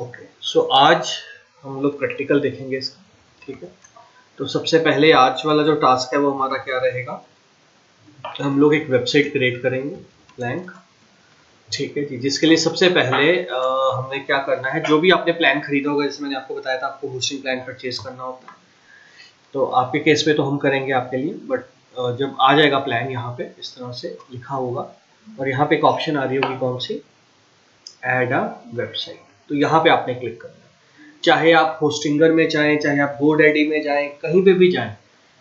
Okay, सो आज हम लोग प्रैक्टिकल देखेंगे इसका। ठीक है, तो सबसे पहले आज वाला जो टास्क है वो हमारा क्या रहेगा, हम लोग एक वेबसाइट क्रिएट करेंगे ब्लैंक। ठीक है जी, जिसके लिए सबसे पहले हमें क्या करना है, जो भी आपने प्लान खरीदा होगा, जैसे मैंने आपको बताया था आपको होस्टिंग प्लान परचेज करना होता है, तो आपके केस में तो हम करेंगे आपके लिए, बट जब आ जाएगा प्लान यहाँ पे इस तरह से लिखा होगा और यहाँ पे एक ऑप्शन आ रही होगी कौन सी, ऐड अ वेबसाइट। तो यहाँ पे आपने क्लिक करना है, चाहे आप होस्टिंगर में जाएं, चाहे आप GoDaddy में जाएं, कहीं पे भी जाएं,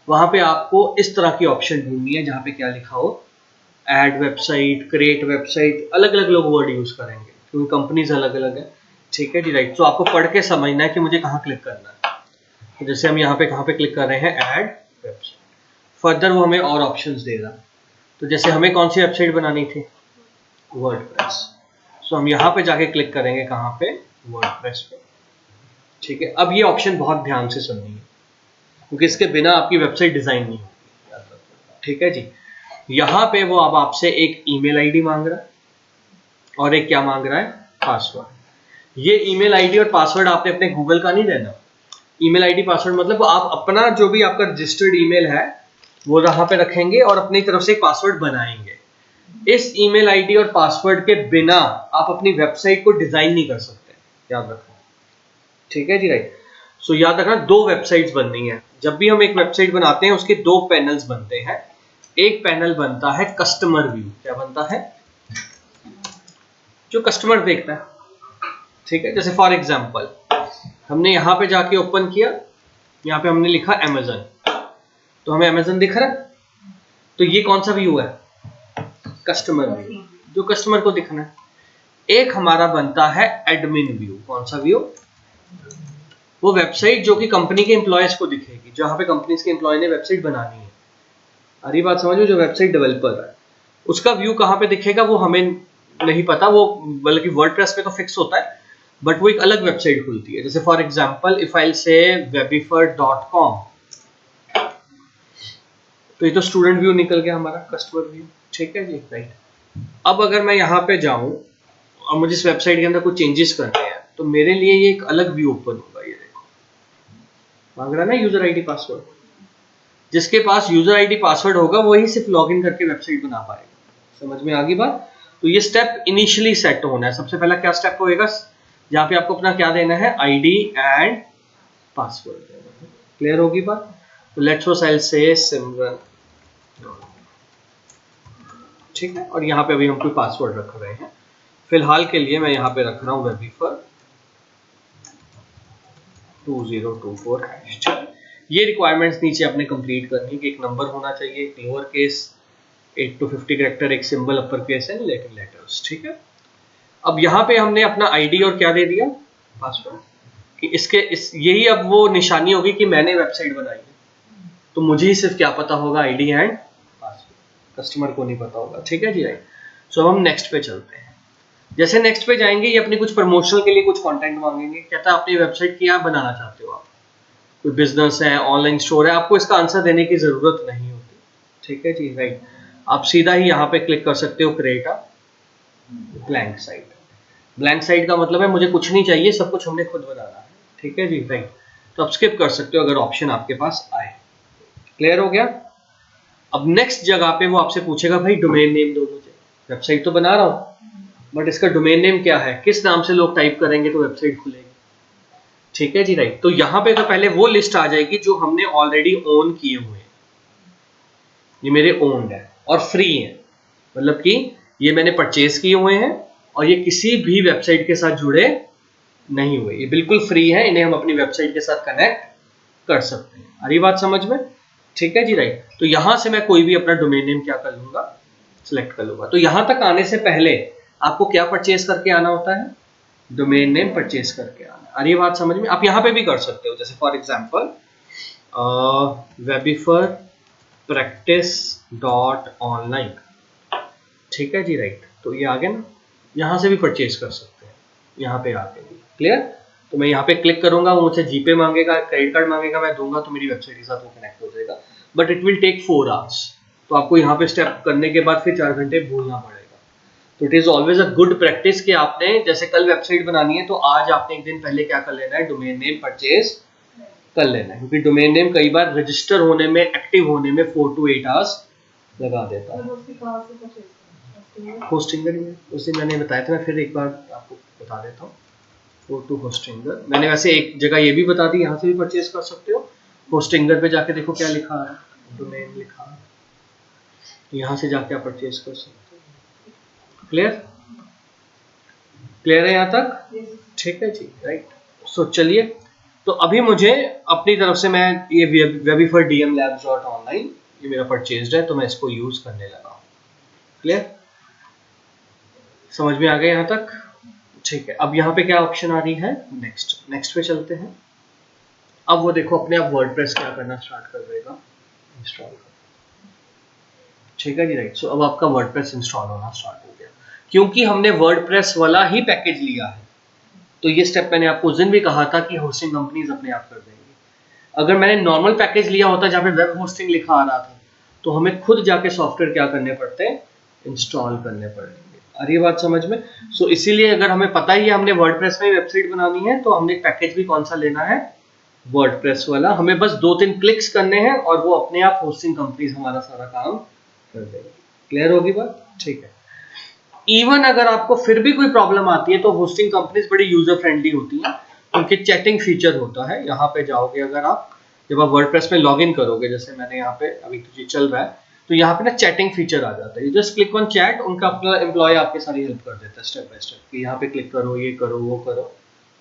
वहां पे आपको इस तरह की ऑप्शन ढूंढनी है जहाँ पे क्या लिखा हो, ऐड वेबसाइट, क्रिएट वेबसाइट। अलग अलग लोग वर्ड यूज करेंगे क्योंकि कंपनीज अलग अलग है। ठीक है जी, राइट। तो आपको पढ़ के समझना है कि मुझे कहाँ क्लिक करना है। तो जैसे हम यहाँ पे कहाँ पे क्लिक कर रहे हैं, ऐड वेबसाइट। फर्दर वो हमें और ऑप्शंस देगा। तो जैसे हमें कौन सी वेबसाइट बनानी थी, वर्डप्रेस। सो हम यहाँ पे जाके क्लिक करेंगे कहाँ पे, वर्डप्रेस पे। ठीक है, अब ये ऑप्शन बहुत ध्यान से सुननी है क्योंकि इसके बिना आपकी वेबसाइट डिजाइन नहीं होगी। ठीक है जी, यहाँ पे वो अब आपसे एक ईमेल आईडी मांग रहा है और एक क्या मांग रहा है, पासवर्ड। ये ईमेल आईडी और पासवर्ड आपने अपने गूगल का नहीं देना। ईमेल आईडी पासवर्ड मतलब आप अपना जो भी आपका रजिस्टर्ड ईमेल है वो यहाँ पे रखेंगे और अपनी तरफ से एक पासवर्ड बनाएंगे। इस ईमेल आईडी और पासवर्ड के बिना आप अपनी वेबसाइट को डिजाइन नहीं कर सकते, याद रखना। ठीक है जी, राइट। सो याद रखना, दो वेबसाइट्स बननी है। जब भी हम एक वेबसाइट बनाते हैं उसके दो पैनल्स बनते हैं। एक पैनल बनता है कस्टमर व्यू। क्या बनता है, जो कस्टमर देखता है। ठीक है, जैसे फॉर एग्जांपल हमने यहाँ पे जाके ओपन किया, यहाँ पे हमने लिखा अमेजन, तो हमें अमेजन दिख रहा है। तो ये कौन सा व्यू है, कस्टमर व्यू, जो कस्टमर को दिखना है। एक हमारा बनता है एडमिन व्यू। कौन सा व्यू, वो वेबसाइट जो कि कंपनी के एम्प्लॉयज को दिखेगी, जहां पे कंपनी के एम्प्लॉय ने वेबसाइट बनानी है। अरे बात समझो, जो वेबसाइट डेवलपर है उसका व्यू कहां पे दिखेगा वो हमें नहीं पता, वो बल्कि वर्डप्रेस पे तो फिक्स होता है, बट वो एक अलग वेबसाइट खुलती है। जैसे फॉर एग्जांपल इफ आई से webify.com, तो ये तो स्टूडेंट व्यू निकल गया हमारा, कस्टमर व्यू। ठीक है जी, राइट। अब अगर मैं यहाँ पे जाऊं और मुझे इस वेबसाइट के अंदर कुछ चेंजेस करने हैं, तो मेरे लिए ये एक अलग व्यू ओपन होगा। ये देखो, मांग रहा है ना यूजर आईडी पासवर्ड। जिसके पास यूजर आईडी पासवर्ड होगा वही सिर्फ लॉगिन करके वेबसाइट बना पाएगा। समझ में आ गई बात। तो ये स्टेप इनिशियली सेट होना है। सबसे पहला क्या स्टेप होएगा, जहां पे आपको अपना क्या देना है, आईडी एंड पासवर्ड। क्लियर होगी बात। तो लेट्स सो से सिमरन, ठीक है, और यहाँ पे अभी हम कोई पासवर्ड रख रहे हैं। फिलहाल के लिए मैं यहाँ पे रख रहा हूँ वेबिफर 2024 हैश। ये रिक्वायरमेंट्स नीचे आपने कंप्लीट करनी है कि एक नंबर होना चाहिए, एक लोअर केस 8 to 50 कैरेक्टर, एक symbol upper case and Latin letters. ठीक है, अब यहाँ पे हमने अपना आईडी और क्या दे दिया, पासवर्ड। कि यही अब वो निशानी होगी कि मैंने वेबसाइट बनाई है, तो मुझे ही सिर्फ क्या पता होगा, आईडी एंड पासवर्ड, कस्टमर को नहीं पता होगा। ठीक है जी, राइट। सो हम नेक्स्ट पे चलते हैं। जैसे नेक्स्ट पे जाएंगे, ये अपनी कुछ प्रमोशनल के लिए कुछ कंटेंट मांगेंगे। कहता है अपनी वेबसाइट क्या बनाना चाहते हो आप, कोई बिजनेस है, ऑनलाइन स्टोर है, आपको इसका आंसर देने की जरूरत नहीं होती। ठीक है जी, राइट। आप सीधा ही यहाँ पे क्लिक कर सकते हो, create a blank site. Blank site का मतलब है मुझे कुछ नहीं चाहिए, सब कुछ हमने खुद बनाना है। ठीक है जी, राइट। तो आप स्किप कर सकते हो अगर ऑप्शन आपके पास आए। क्लियर हो गया। अब नेक्स्ट जगह पे वो आपसे पूछेगा, भाई डोमेन नेम दो मुझे, वेबसाइट तो बना रहा हूं बट इसका डोमेन नेम क्या है, किस नाम से लोग टाइप करेंगे तो वेबसाइट खुलेगी। ठीक है जी, राइट। तो यहां पे तो पहले वो लिस्ट आ जाएगी जो हमने ऑलरेडी ओन किए हुए हैं। ये मेरे ओन्ड है और फ्री है, मतलब कि ये मैंने परचेज किए हुए हैं और ये किसी भी वेबसाइट के साथ जुड़े नहीं हुए, ये बिल्कुल फ्री है। इन्हें हम अपनी वेबसाइट के साथ कनेक्ट कर सकते हैं। अरे बात समझ में। ठीक है जी, राइट। तो यहां से मैं कोई भी अपना डोमेन नेम क्या कर लूंगा, सिलेक्ट कर लूंगा। तो यहां तक आने से पहले आपको क्या परचेज करके आना होता है, डोमेन नेम परचेज करके आना। अरे बात समझ में। आप यहाँ पे भी कर सकते हो, जैसे फॉर एग्जांपल वेबिफर practice.online। ठीक है जी, राइट। तो ये आगे ना, यहाँ से भी परचेज कर सकते हैं, यहाँ पे आके भी। क्लियर। तो मैं यहाँ पे क्लिक करूंगा, वो मुझे जीपे मांगेगा, क्रेडिट कार्ड मांगेगा, मैं दूंगा तो मेरी वेबसाइट के साथ वो कनेक्ट हो जाएगा। But it will take 4 hours. तो आपको यहाँ पे स्टेप करने के बाद फिर 4 घंटे भूलना पड़ेगा। तो it is always a good practice कि आपने जैसे कल वेबसाइट बनानी है तो आज आपने एक दिन पहले क्या कर लेना है, डोमेन नेम परचेज कर लेना है, क्योंकि डोमेन नेम कई बार रजिस्टर होने में, एक्टिव होने में 4 to 8 आवर्स लगा देता है। होस्टिंगर में उसी मैंने बताया था, मैं फिर एक बार आपको बता देता हूँ। गो टू होस्टिंगर, मैंने वैसे एक जगह ये भी बता दी, यहाँ से भी परचेज कर सकते हो। होस्टिंगर पे जाके देखो क्या लिखा है, डोमेन लिखा है, यहाँ से जाके आप परचेज कर सकते हो। क्लियर, क्लियर है यहाँ तक? ठीक है जी, राइट। सो चलिए, तो अभी मुझे अपनी तरफ से मैं ये वेबिफर dmlabs.online ये मेरा परचेज्ड है, तो मैं इसको यूज करने लगा हूँ। क्लियर, समझ में आ गया यहाँ तक? ठीक है, अब यहाँ पे क्या ऑप्शन आ रही है, नेक्स्ट पे चलते हैं। अब वो देखो अपने आप वर्डप्रेस क्या करना स्टार्ट कर देगा, इंस्टॉल कर। ठीक है जी, राइट। सो अब आपका वर्डप्रेस इंस्टॉल होना स्टार्ट हो गया, क्योंकि हमने वर्डप्रेस वाला ही पैकेज लिया है। तो ये स्टेप मैंने आपको उस दिन भी कहा था कि होस्टिंग कंपनीज अपने आप कर देंगी। अगर मैंने नॉर्मल पैकेज लिया होता जहाँ पे वेब होस्टिंग लिखा आ रहा था, तो हमें खुद जाके सॉफ्टवेयर क्या करने पड़ते, इंस्टॉल करने पड़ेंगे। अरे ये बात समझ में? सो इसीलिए अगर हमें पता ही है हमने वर्डप्रेस में वेबसाइट बनानी है, तो हमने पैकेज भी कौन सा लेना है, वर्डप्रेस वाला। हमें बस 2-3 क्लिक्स करने हैं और वो अपने आप होस्टिंग कंपनीज हमारा सारा काम कर देगा। क्लियर होगी बात? ठीक है। इवन अगर आपको फिर भी कोई प्रॉब्लम आती है तो होस्टिंग कंपनीज बड़ी यूजर फ्रेंडली होती हैं। उनके चैटिंग फीचर होता है, यहाँ पे जाओगे अगर आप, जब आप वर्डप्रेस में लॉगिन करोगे, जैसे मैंने यहाँ पे अभी तो ये चल रहा है, तो यहाँ पे ना चैटिंग फीचर आ जाता है। You just click on chat, उनका अपना एम्प्लॉय आपके सारी हेल्प कर देता है स्टेप बाय स्टेप कि यहाँ पे क्लिक करो, ये करो,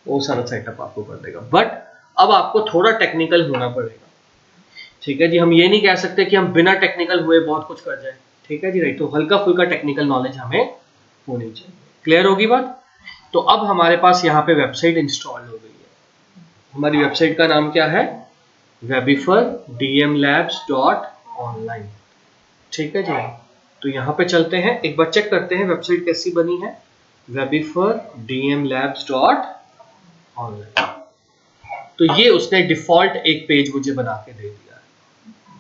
वो सारा सेटअप आपको कर देगा। बट अब आपको थोड़ा टेक्निकल होना पड़ेगा। ठीक है जी, हम ये नहीं कह सकते कि हम बिना टेक्निकल हुए बहुत कुछ कर जाए। ठीक है जी, राइट। तो हल्का फुल्का टेक्निकल नॉलेज हमें होनी चाहिए। क्लियर होगी बात? तो अब हमारे पास यहाँ पे वेबसाइट इंस्टॉल हो गई है। हमारी वेबसाइट का नाम क्या है, वेबिफर dmlabs.online। ठीक है जी, तो यहाँ पे चलते हैं, एक बार चेक करते हैं वेबसाइट कैसी बनी है, वेबिफर dmlabs.online। तो ये उसने डिफॉल्ट एक पेज मुझे बना के दे दिया है,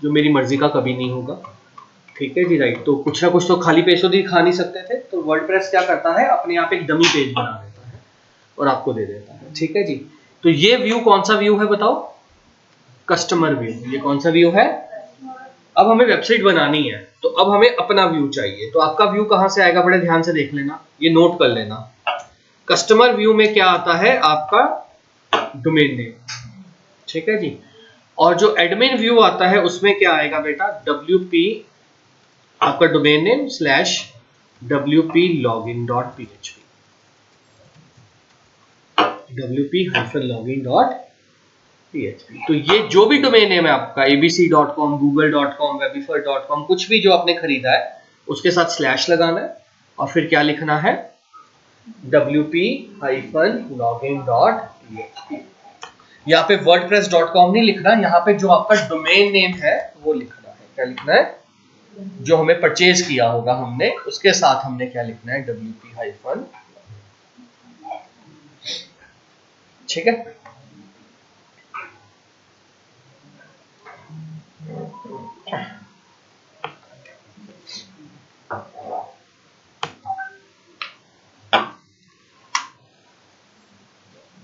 जो मेरी मर्जी का कभी नहीं होगा। ठीक है जी, राइट। तो कुछ ना कुछ तो खाली पेज तो दिखा नहीं सकते थे, तो वर्डप्रेस क्या करता है, अपने आप एक डमी पेज बना देता है और आपको दे देता है। ठीक है जी, तो ये व्यू कौन सा व्यू है बताओ, कस्टमर व्यू। ये कौन सा व्यू है? अब हमें वेबसाइट बनानी है, तो अब हमें अपना व्यू चाहिए। तो आपका व्यू कहां से आएगा, बड़े ध्यान से देख लेना, ये नोट कर लेना। कस्टमर व्यू में क्या आता है, आपका डोमेन नेम। ठीक है जी, और जो एडमिन व्यू आता है उसमें क्या आएगा बेटा, WP, आपका domain name slash wp-login.php, wp-login.php। तो ये जो भी डोमेन नेम है आपका, abc.com, google.com, webifer.com, कुछ भी जो आपने खरीदा है, उसके साथ स्लैश लगाना है और फिर क्या लिखना है, wp-login.php। यहाँ पे wordpress.com नहीं लिखना, यहाँ पे जो आपका डोमेन नेम है वो लिखना है। क्या लिखना है, जो हमें परचेज किया होगा हमने, उसके साथ हमने क्या लिखना है, wp-। ठीक है,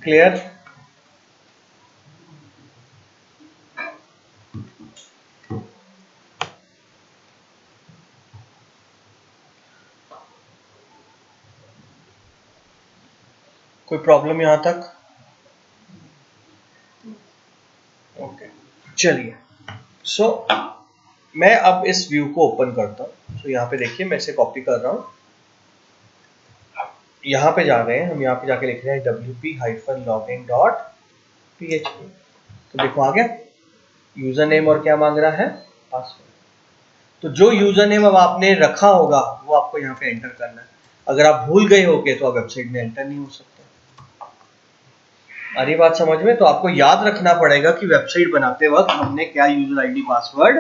क्लियर? कोई प्रॉब्लम यहां तक? ओके, चलिए। सो मैं अब इस व्यू को ओपन करता हूँ। सो यहाँ पे देखिए, मैं इसे कॉपी कर रहा हूँ, यहाँ पे जा रहे हैं हम, यहाँ पे जाके लिख रहे हैं wp-login.php। तो देखो आ गया, यूजर नेम और क्या मांग रहा है, पासवर्ड। तो जो यूजर नेम अब आपने रखा होगा वो आपको यहाँ पे एंटर करना है। अगर आप भूल गए होगे तो आप वेबसाइट में एंटर नहीं हो सकते। अरे बात समझ में? तो आपको याद रखना पड़ेगा कि वेबसाइट बनाते वक्त हमने क्या यूजर आईडी पासवर्ड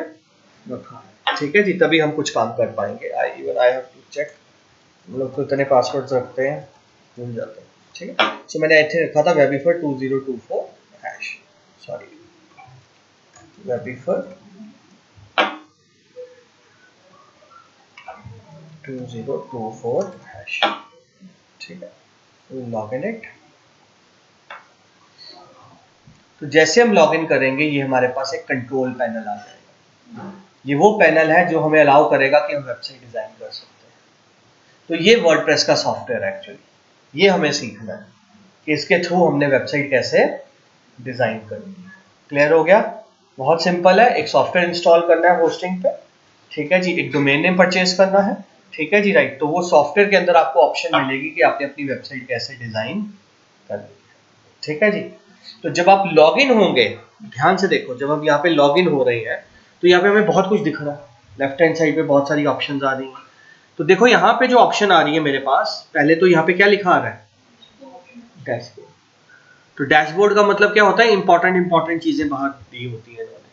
रखा है। ठीक है जी, तभी हम कुछ काम कर पाएंगे। आई हैव टू चेक, हम लोग तो इतने पासवर्ड रखते हैं, भूल जाते हैं। ठीक है, सो मैंने ऐसे रखा था वेबिफर 2024 हैश, सॉरी वेबिफर 2024 हैश, ठीक है, लॉग इन इट। तो जैसे हम लॉग इन करेंगे ये हमारे पास एक कंट्रोल पैनल आ जाएगा। ये वो पैनल है जो हमें अलाउ करेगा कि हम वेबसाइट डिजाइन कर सकते हैं। तो ये वर्डप्रेस का सॉफ्टवेयर है एक्चुअली, ये हमें सीखना है कि इसके थ्रू हमने वेबसाइट कैसे डिजाइन करनी है। क्लियर हो गया? बहुत सिंपल है, एक सॉफ्टवेयर इंस्टॉल करना है होस्टिंग पे, ठीक है जी, एक डोमेन नेम परचेज करना है, ठीक है जी, राइट। तो वो सॉफ्टवेयर के अंदर आपको ऑप्शन मिलेगी कि आपने अपनी वेबसाइट कैसे डिजाइन करनी है, ठीक है जी। तो जब आप लॉग इन होंगे, ध्यान से देखो, जब हम यहाँ पे लॉग इन हो रहे हैं तो यहाँ पे हमें बहुत कुछ दिख रहा है, लेफ्ट हैंड साइड पे बहुत सारी ऑप्शंस आ रही हैं। तो देखो यहाँ पे जो ऑप्शन आ रही है मेरे पास, पहले तो यहाँ पे क्या लिखा आ रहा है, डैशबोर्ड। तो डैशबोर्ड का मतलब क्या होता है, इंपॉर्टेंट चीजें बाहर दी होती है इन्होंने।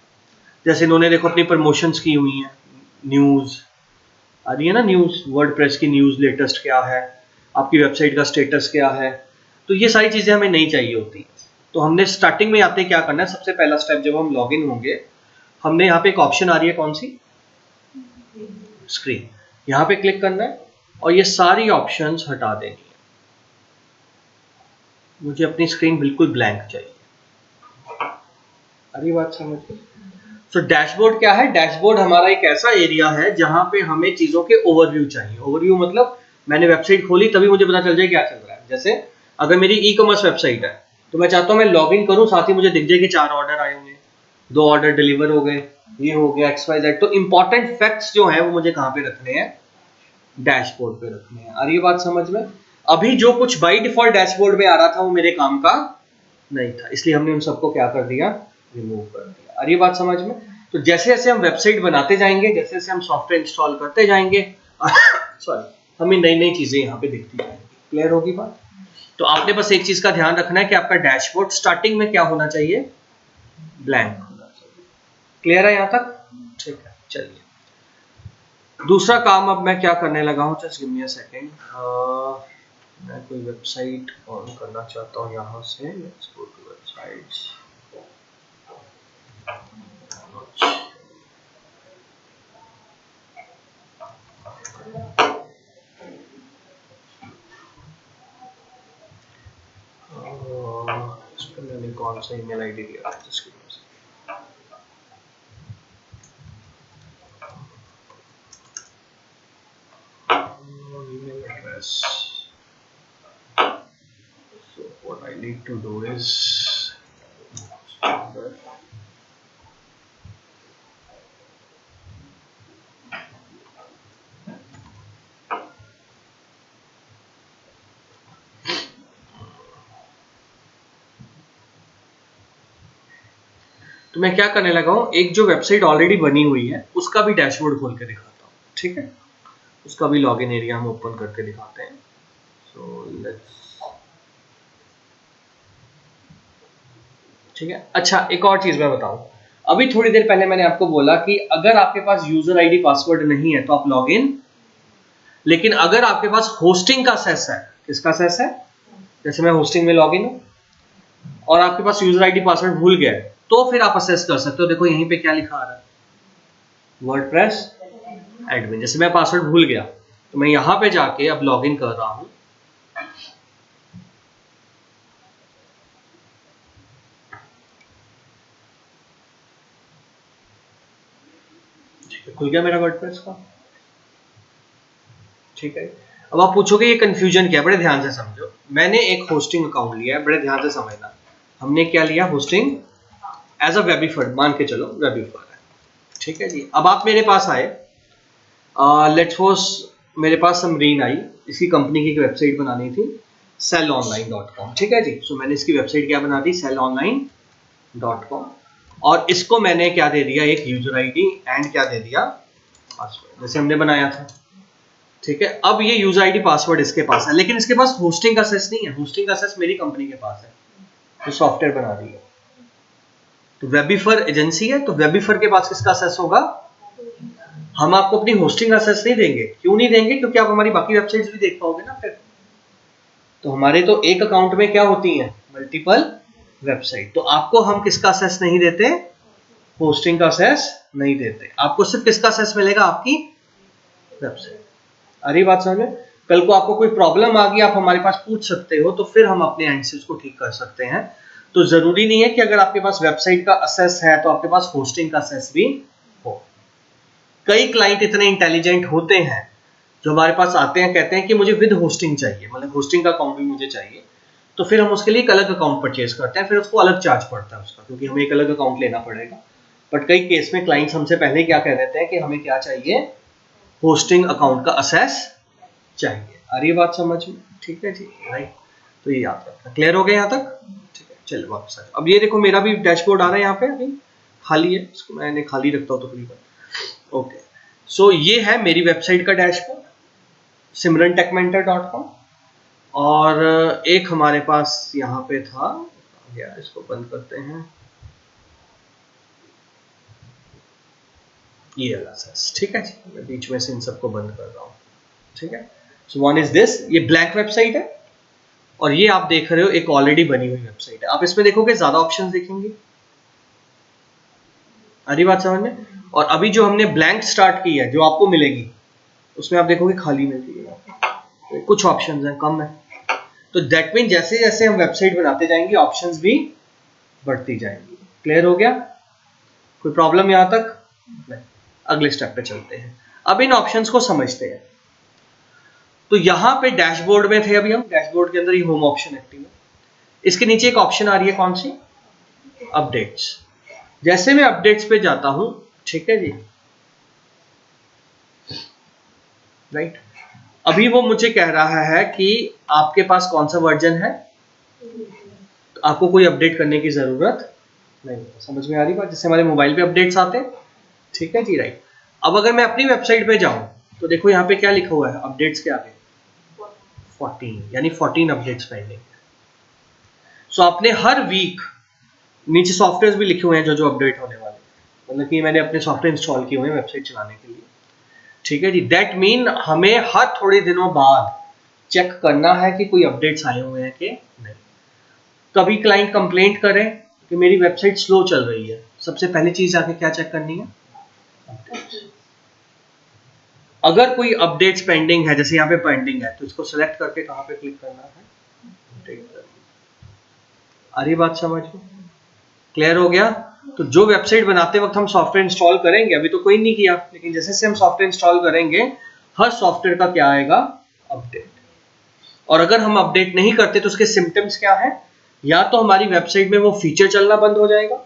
जैसे इन्होंने देखो अपनी प्रमोशंस की हुई हैं, न्यूज आ रही है ना, न्यूज, वर्डप्रेस की न्यूज लेटेस्ट क्या है, आपकी वेबसाइट का स्टेटस क्या है। तो ये सारी चीजें हमें नहीं चाहिए होती। तो हमने स्टार्टिंग में आते क्या करना है, सबसे पहला स्टेप, जब हम लॉग इन होंगे, हमने यहाँ पे एक ऑप्शन आ रही है, कौन सी, स्क्रीन, यहाँ पे क्लिक करना है और ये सारी ऑप्शंस हटा देनी है। मुझे अपनी स्क्रीन बिल्कुल ब्लैंक चाहिए। अरे बात समझ गए? तो डैशबोर्ड क्या है, डैशबोर्ड हमारा एक ऐसा एरिया है जहां पे हमें चीजों के ओवरव्यू चाहिए। ओवरव्यू मतलब मैंने वेबसाइट खोली तभी मुझे पता चल जाए क्या चल रहा है। जैसे अगर मेरी ई कॉमर्स वेबसाइट है तो मैं चाहता हूं मैं लॉग इन करूं, साथ ही मुझे दिख जाए कि 4 ऑर्डर आए होंगे, 2 ऑर्डर डिलीवर हो गए, ये हो गया XYZ। तो इंपॉर्टेंट फैक्ट्स जो है वो मुझे कहां पे रखने हैं, डैशबोर्ड पे रखने हैं। और ये बात समझ में, अभी जो कुछ बाई डिफॉल्ट डैशबोर्ड में आ रहा था वो मेरे काम का नहीं था, इसलिए हमने उन सबको क्या कर दिया, रिमूव कर दिया। और ये बात समझ में। तो जैसे जैसे हम वेबसाइट बनाते जाएंगे, जैसे जैसे हम सॉफ्टवेयर इंस्टॉल करते जाएंगे सॉरी, हमें नई नई चीजें यहाँ पे दिखती जाएंगी। क्लियर होगी बात? तो आपने बस एक चीज का ध्यान रखना है कि आपका डैशबोर्ड स्टार्टिंग में क्या होना चाहिए, ब्लैंक होना चाहिए। क्लियर है यहाँ तक? ठीक है, चलिए दूसरा काम अब मैं क्या करने लगा हूँ, just give me a second. मैं कोई वेबसाइट ऑन करना चाहता हूँ यहाँ से, लेट्स गो टू वेबसाइट्स। इस पर मैंने कौन सा ईमेल आईडी दिया था, जिसकी वजह से email address. So what I need to do is तो मैं क्या करने लगा हूँ, एक जो वेबसाइट ऑलरेडी बनी हुई है उसका भी डैशबोर्ड खोल के दिखाता हूँ, ठीक है, उसका भी लॉगिन एरिया हम ओपन करके दिखाते हैं। सो लेट्स, ठीक है। अच्छा, एक और चीज मैं बताऊं, अभी थोड़ी देर पहले मैंने आपको बोला कि अगर आपके पास यूजर आईडी पासवर्ड नहीं है तो आप लॉग इन, लेकिन अगर आपके पास होस्टिंग का सेस है, किसका सेस है, जैसे मैं होस्टिंग में लॉग इन हूं और आपके पास यूजर आईडी पासवर्ड भूल गया है, तो फिर आप असेस कर सकते हो। देखो यहीं पे क्या लिखा आ रहा है, वर्डप्रेस एडमिन। जैसे मैं पासवर्ड भूल गया तो मैं यहां पे जाके अब लॉग इन कर रहा हूं, खुल गया मेरा वर्डप्रेस का, ठीक है। अब आप पूछोगे ये कंफ्यूजन क्या है, बड़े ध्यान से समझो। मैंने एक होस्टिंग अकाउंट लिया है, बड़े ध्यान से समझना। हमने क्या लिया, होस्टिंग एज अ वेबिफाई, मान के चलो वेबिफाई है, ठीक है जी। अब आप मेरे पास आए, लेट्स सपोज मेरे पास समरीन आई, इसकी कंपनी की एक वेबसाइट बनानी थी, sellonline.com, ठीक है जी। सो मैंने इसकी वेबसाइट क्या बना दी, sellonline.com, और इसको मैंने क्या दे दिया, एक यूजर आईडी एंड क्या दे दिया, पासवर्ड, जैसे हमने बनाया था, ठीक है। अब ये यूजर आईडी पासवर्ड इसके पास है, लेकिन इसके पास होस्टिंग का सेस नहीं है। होस्टिंग का सेस मेरी कंपनी के पास है, तो सॉफ्टवेयर बना रही है। तो वेबिफर एजेंसी है, तो वेबिफर के पास किसका सेस होगा, हम आपको अपनी होस्टिंग का सेस नहीं देंगे। क्यों नहीं देंगे, क्योंकि आप हमारी बाकी वेबसाइट्स भी देख पाओगे ना फिर। तो हमारे तो एक अकाउंट में क्या होती हैं, मल्टीपल वेबसाइट। तो आपको हम किसका सेस नहीं देते, होस्टिंग का सेस नहीं देते। आपको सिर्फ किसका सेस मिलेगा, आपकी वेबसाइट। आ रही बात समझ में? कल को आपको कोई प्रॉब्लम आ गई, आप हमारे पास पूछ सकते हो, तो फिर हम अपने एंड से उसको ठीक कर सकते हैं। तो जरूरी नहीं है कि अगर आपके पास वेबसाइट का असेस है तो आपके पास होस्टिंग का असेस भी हो। कई क्लाइंट इतने इंटेलिजेंट होते हैं जो हमारे पास आते हैं, कहते हैं कि मुझे विद होस्टिंग चाहिए, मतलब होस्टिंग का अकाउंट भी मुझे चाहिए। तो फिर हम उसके लिए एक अलग अकाउंट परचेज करते हैं, फिर उसको अलग चार्ज पड़ता है उसका, क्योंकि हमें एक अलग अकाउंट लेना पड़ेगा। बट कई केस में क्लाइंट्स हमसे पहले क्या कह देते हैं कि हमें क्या चाहिए, होस्टिंग अकाउंट का असेस चाहिए। आ रही बात समझ में? ठीक है जी, राइट। तो ये याद रखना। क्लियर हो गया यहाँ तक? ठीक है, चलो वापस आ जाओ। अब ये देखो मेरा भी डैशबोर्ड आ रहा है यहाँ पे, अभी खाली है, इसको मैंने खाली रखता हूँ तकरीबन। ओके, सो ये है मेरी वेबसाइट का डैशबोर्ड, simrantechmentor.com। और एक हमारे पास यहाँ पे था, इसको बंद करते हैं, ये वाला सेस, ठीक है जी। मैं बीच में से इन सबको बंद कर रहा हूँ, ठीक है। सो वन इज दिस, ये ब्लैंक वेबसाइट है, और ये आप देख रहे हो एक ऑलरेडी बनी हुई वेबसाइट है। आप इसमें देखोगे ज्यादा ऑप्शंस देखेंगे, अरे बात समझ में। और अभी जो हमने ब्लैंक स्टार्ट की है, जो आपको मिलेगी, उसमें आप देखोगे खाली मिलती है, कुछ ऑप्शंस हैं, कम है। तो दैट मीन जैसे जैसे हम वेबसाइट बनाते जाएंगे ऑप्शंस भी बढ़ती जाएंगी। क्लियर हो गया? कोई प्रॉब्लम यहां तक? नहीं। अगले स्टेप पे चलते हैं। अब इन ऑप्शंस को समझते हैं। तो यहां पे डैशबोर्ड में थे, अभी हम डैशबोर्ड के अंदर ही होम ऑप्शन एक्टिव है। इसके नीचे एक ऑप्शन आ रही है, कौन सी? अपडेट्स। जैसे मैं अपडेट्स पे जाता हूं, ठीक है जी, राइट। अभी वो मुझे कह रहा है कि आपके पास कौन सा वर्जन है, तो आपको कोई अपडेट करने की जरूरत नहीं। समझ में आ रही बात? जैसे हमारे मोबाइल पे अपडेट्स आते हैं, ठीक है जी, राइट। अब अगर मैं अपनी वेबसाइट पे जाऊं तो देखो यहाँ पे क्या लिखा हुआ है, अपडेट्स के आगे 14, यानी 14 अपडेट्स पेंडिंग। सो आपने हर वीक नीचे सॉफ्टवेयर भी लिखे हुए हैं जो जो अपडेट होने वाले, मतलब कि मैंने अपने सॉफ्टवेयर इंस्टॉल किए हुए हैं वेबसाइट चलाने के लिए, ठीक है जी। दैट मीन हमें हर थोड़े दिनों बाद चेक करना है कि कोई अपडेट्स आए हुए हैं कि नहीं। कभी क्लाइंट कंप्लेंट करे कि मेरी वेबसाइट स्लो चल रही है, सबसे पहली चीज जाके क्या चेक करनी है, अपडेट्स। अगर कोई अपडेट्स पेंडिंग है, जैसे यहाँ पे पेंडिंग है, तो इसको सेलेक्ट करके कहाँ पे क्लिक करना है, अपडेट करना। अरे बात समझ में? क्लियर हो गया? तो जो वेबसाइट बनाते वक्त हम सॉफ्टवेयर इंस्टॉल करेंगे, अभी तो कोई नहीं किया, लेकिन जैसे से हम सॉफ्टवेयर इंस्टॉल करेंगे हर सॉफ्टवेयर का क्या आएगा, अपडेट। और अगर हम अपडेट नहीं करते तो उसके सिम्टम्स क्या है, या तो हमारी वेबसाइट में वो फीचर चलना बंद हो जाएगा,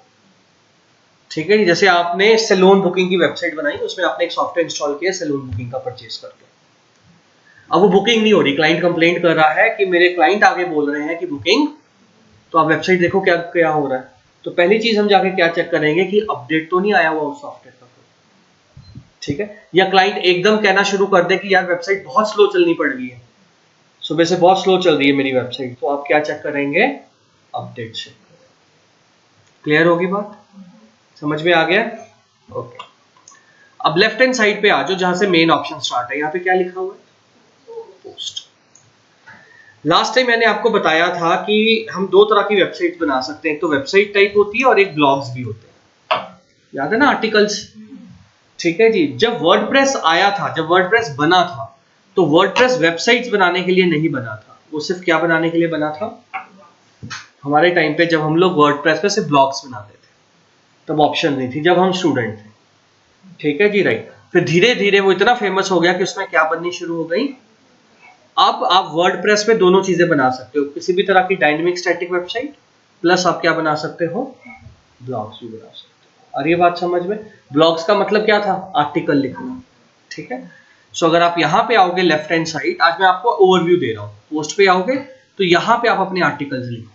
ठीक है जी। जैसे आपने सैलून बुकिंग की वेबसाइट बनाई, उसमें आपने एक सॉफ्टवेयर इंस्टॉल किया सैलून बुकिंग का परचेज करके, अब वो बुकिंग नहीं हो रही, क्लाइंट कंप्लेंट कर रहा है कि मेरे क्लाइंट आगे बोल रहे हैं कि बुकिंग, तो आप वेबसाइट देखो क्या क्या हो रहा है। तो पहली चीज हम जाके क्या चेक करेंगे कि अपडेट तो नहीं आया हुआ उस सॉफ्टवेयर का, ठीक है। या क्लाइंट एकदम कहना शुरू कर दे कि यार वेबसाइट बहुत स्लो चलनी पड़ रही है, सुबह से बहुत स्लो चल रही है मेरी वेबसाइट, तो आप क्या चेक करेंगे, अपडेट से। क्लियर होगी बात? समझ में आ गया? ओके। अब लेफ्ट हैंड साइड पे आ जाओ, जहां से मेन ऑप्शन स्टार्ट है, यहाँ पे क्या लिखा हुआ है, पोस्ट। लास्ट टाइम मैंने आपको बताया था कि हम दो तरह की वेबसाइट बना सकते हैं, एक तो वेबसाइट टाइप होती है और एक ब्लॉग्स भी होते हैं, याद है ना, आर्टिकल्स, ठीक है जी। जब वर्डप्रेस आया था, जब वर्डप्रेस बना था, तो वर्डप्रेस वेबसाइट्स बनाने के लिए नहीं बना था, वो सिर्फ क्या बनाने के लिए बना था, हमारे टाइम पे जब हम लोग वर्डप्रेस पे सिर्फ ब्लॉग्स बनाते थे, तब ऑप्शन नहीं थी, जब हम स्टूडेंट थे, ठीक है जी, राइट। फिर धीरे धीरे वो इतना फेमस हो गया कि उसमें क्या बननी शुरू हो गई, अब आप वर्डप्रेस पे दोनों चीजें बना सकते हो, किसी भी तरह की डायनेमिक स्टैटिक वेबसाइट, प्लस आप क्या बना सकते हो, ब्लॉग्स भी बना सकते हो। और ये बात समझ में? ब्लॉग्स का मतलब क्या था, आर्टिकल लिखना, ठीक है। सो अगर आप यहाँ पे आओगे लेफ्ट हैंड साइड, आज मैं आपको ओवरव्यू दे रहा हूँ, पोस्ट पे आओगे तो यहाँ पे आप अपने आर्टिकल्स लिखो,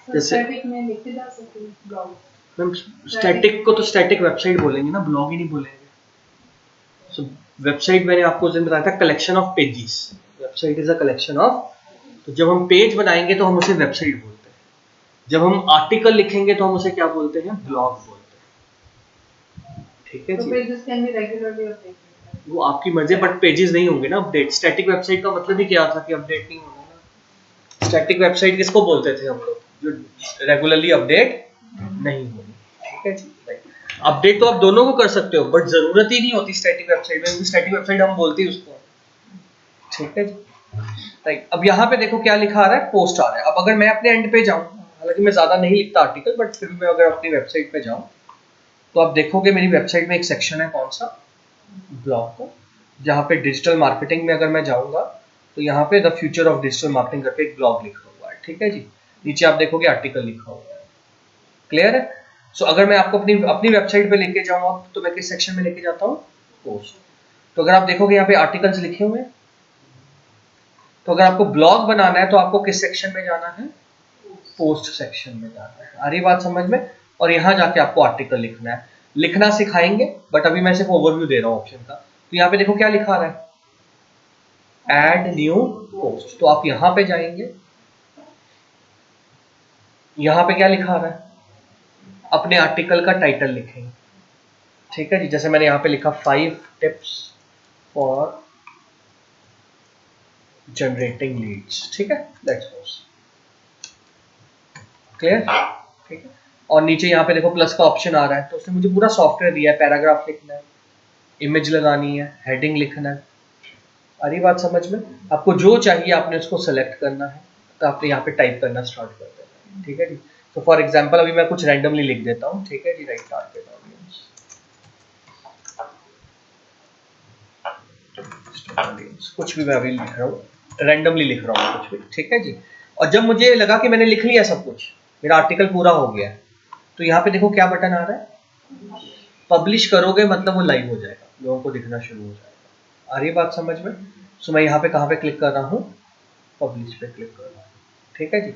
जैसे मैम स्टैटिक को तो स्टैटिक वेबसाइट बोलेंगे ना, ब्लॉग ही नहीं बोलेंगे। सो वेबसाइट मैंने आपको उस दिन बताया था, collection of pages, website is a collection of, तो जब हम पेज बनाएंगे तो हम उसे वेबसाइट बोलते हैं, जब हम आर्टिकल लिखेंगे तो हम उसे क्या बोलते हैं, ब्लॉग बोलते हैं, ठीक है जी। वो आपकी मर्जी, बट पेजेस नहीं होंगे ना अपडेट। स्टैटिक वेबसाइट का मतलब ही क्या था कि अपडेट नहीं होना ना। स्टैटिक वेबसाइट किसको बोलते थे हम लोग, जो रेगुलरली अपडेट नहीं होगी, ठीक है जी। अपडेट तो आप दोनों को कर सकते हो, बट जरूरत ही नहीं होती स्टैटिक वेबसाइट में, स्टैटिक वेबसाइट हम बोलते हैं उसको, ठीक है जी, राइट। अब यहाँ पे देखो क्या लिखा आ रहा है, पोस्ट आ रहा है। अब अगर मैं अपने एंड पे जाऊँ, हालांकि मैं ज्यादा नहीं लिखता आर्टिकल, बट फिर भी मैं अगर अपनी वेबसाइट पे जाऊँ तो आप देखोगे मेरी वेबसाइट में एक सेक्शन है, कौन सा, ब्लॉग का, जहाँ पे डिजिटल मार्केटिंग में अगर मैं जाऊँगा तो यहाँ पे the future of digital marketing करके एक ब्लॉग लिखा हुआ है। ठीक है जी, नीचे आप देखोगे आर्टिकल लिखा हुआ है। क्लियर है? सो अगर मैं आपको अपनी अपनी वेबसाइट पे लेके जाऊँ तो मैं किस सेक्शन में लेके जाता हूँ, पोस्ट। तो अगर आप देखोगे यहाँ पे आर्टिकल्स लिखे हुए हैं, तो अगर आपको ब्लॉग बनाना है तो आपको किस सेक्शन में जाना है, पोस्ट सेक्शन में जाना है। आ रही बात समझ में? और यहाँ जाके आपको आर्टिकल लिखना है। लिखना सिखाएंगे, बट अभी मैं सिर्फ ओवरव्यू दे रहा हूँ ऑप्शन का। तो यहाँ पे देखो क्या लिखा रहा है, ऐड न्यू पोस्ट। तो आप यहाँ पे जाएंगे, यहाँ पे क्या लिखा रहा है, अपने आर्टिकल का टाइटल लिखेंगे। ठीक है जी, जैसे मैंने यहाँ पे लिखा 5 टिप्स फॉर जनरेटिंग लीड्स। ठीक है, दैट्स ऑल। क्लियर? ठीक है। और नीचे यहाँ पे देखो प्लस का ऑप्शन आ रहा है, तो उसने मुझे पूरा सॉफ्टवेयर दिया है। पैराग्राफ लिखना है, इमेज लगानी है, हेडिंग लिखना है। आ रही बात समझ में? आपको जो चाहिए आपने उसको सेलेक्ट करना है, तो आपने यहाँ पे टाइप करना स्टार्ट कर देना है। ठीक है जी। तो फॉर एग्जांपल अभी मैं कुछ रैंडमली लिख देता हूँ। ठीक है जी, राइट टारगेट ऑडियंस, कुछ भी मैं अभी लिख रहा हूँ, रैंडमली लिख रहा हूँ कुछ भी। ठीक है जी। और जब मुझे लगा कि मैंने लिख लिया सब कुछ, मेरा आर्टिकल पूरा हो गया, तो यहाँ पे देखो क्या बटन आ रहा है, पब्लिश करोगे मतलब वो लाइव हो जाएगा, लोगों को दिखना शुरू हो जाएगा। आ रही बात समझ में? सो मैं यहाँ पे कहाँ पे क्लिक कर रहा हूँ, पब्लिश पे क्लिक कर रहा हूँ। ठीक है जी।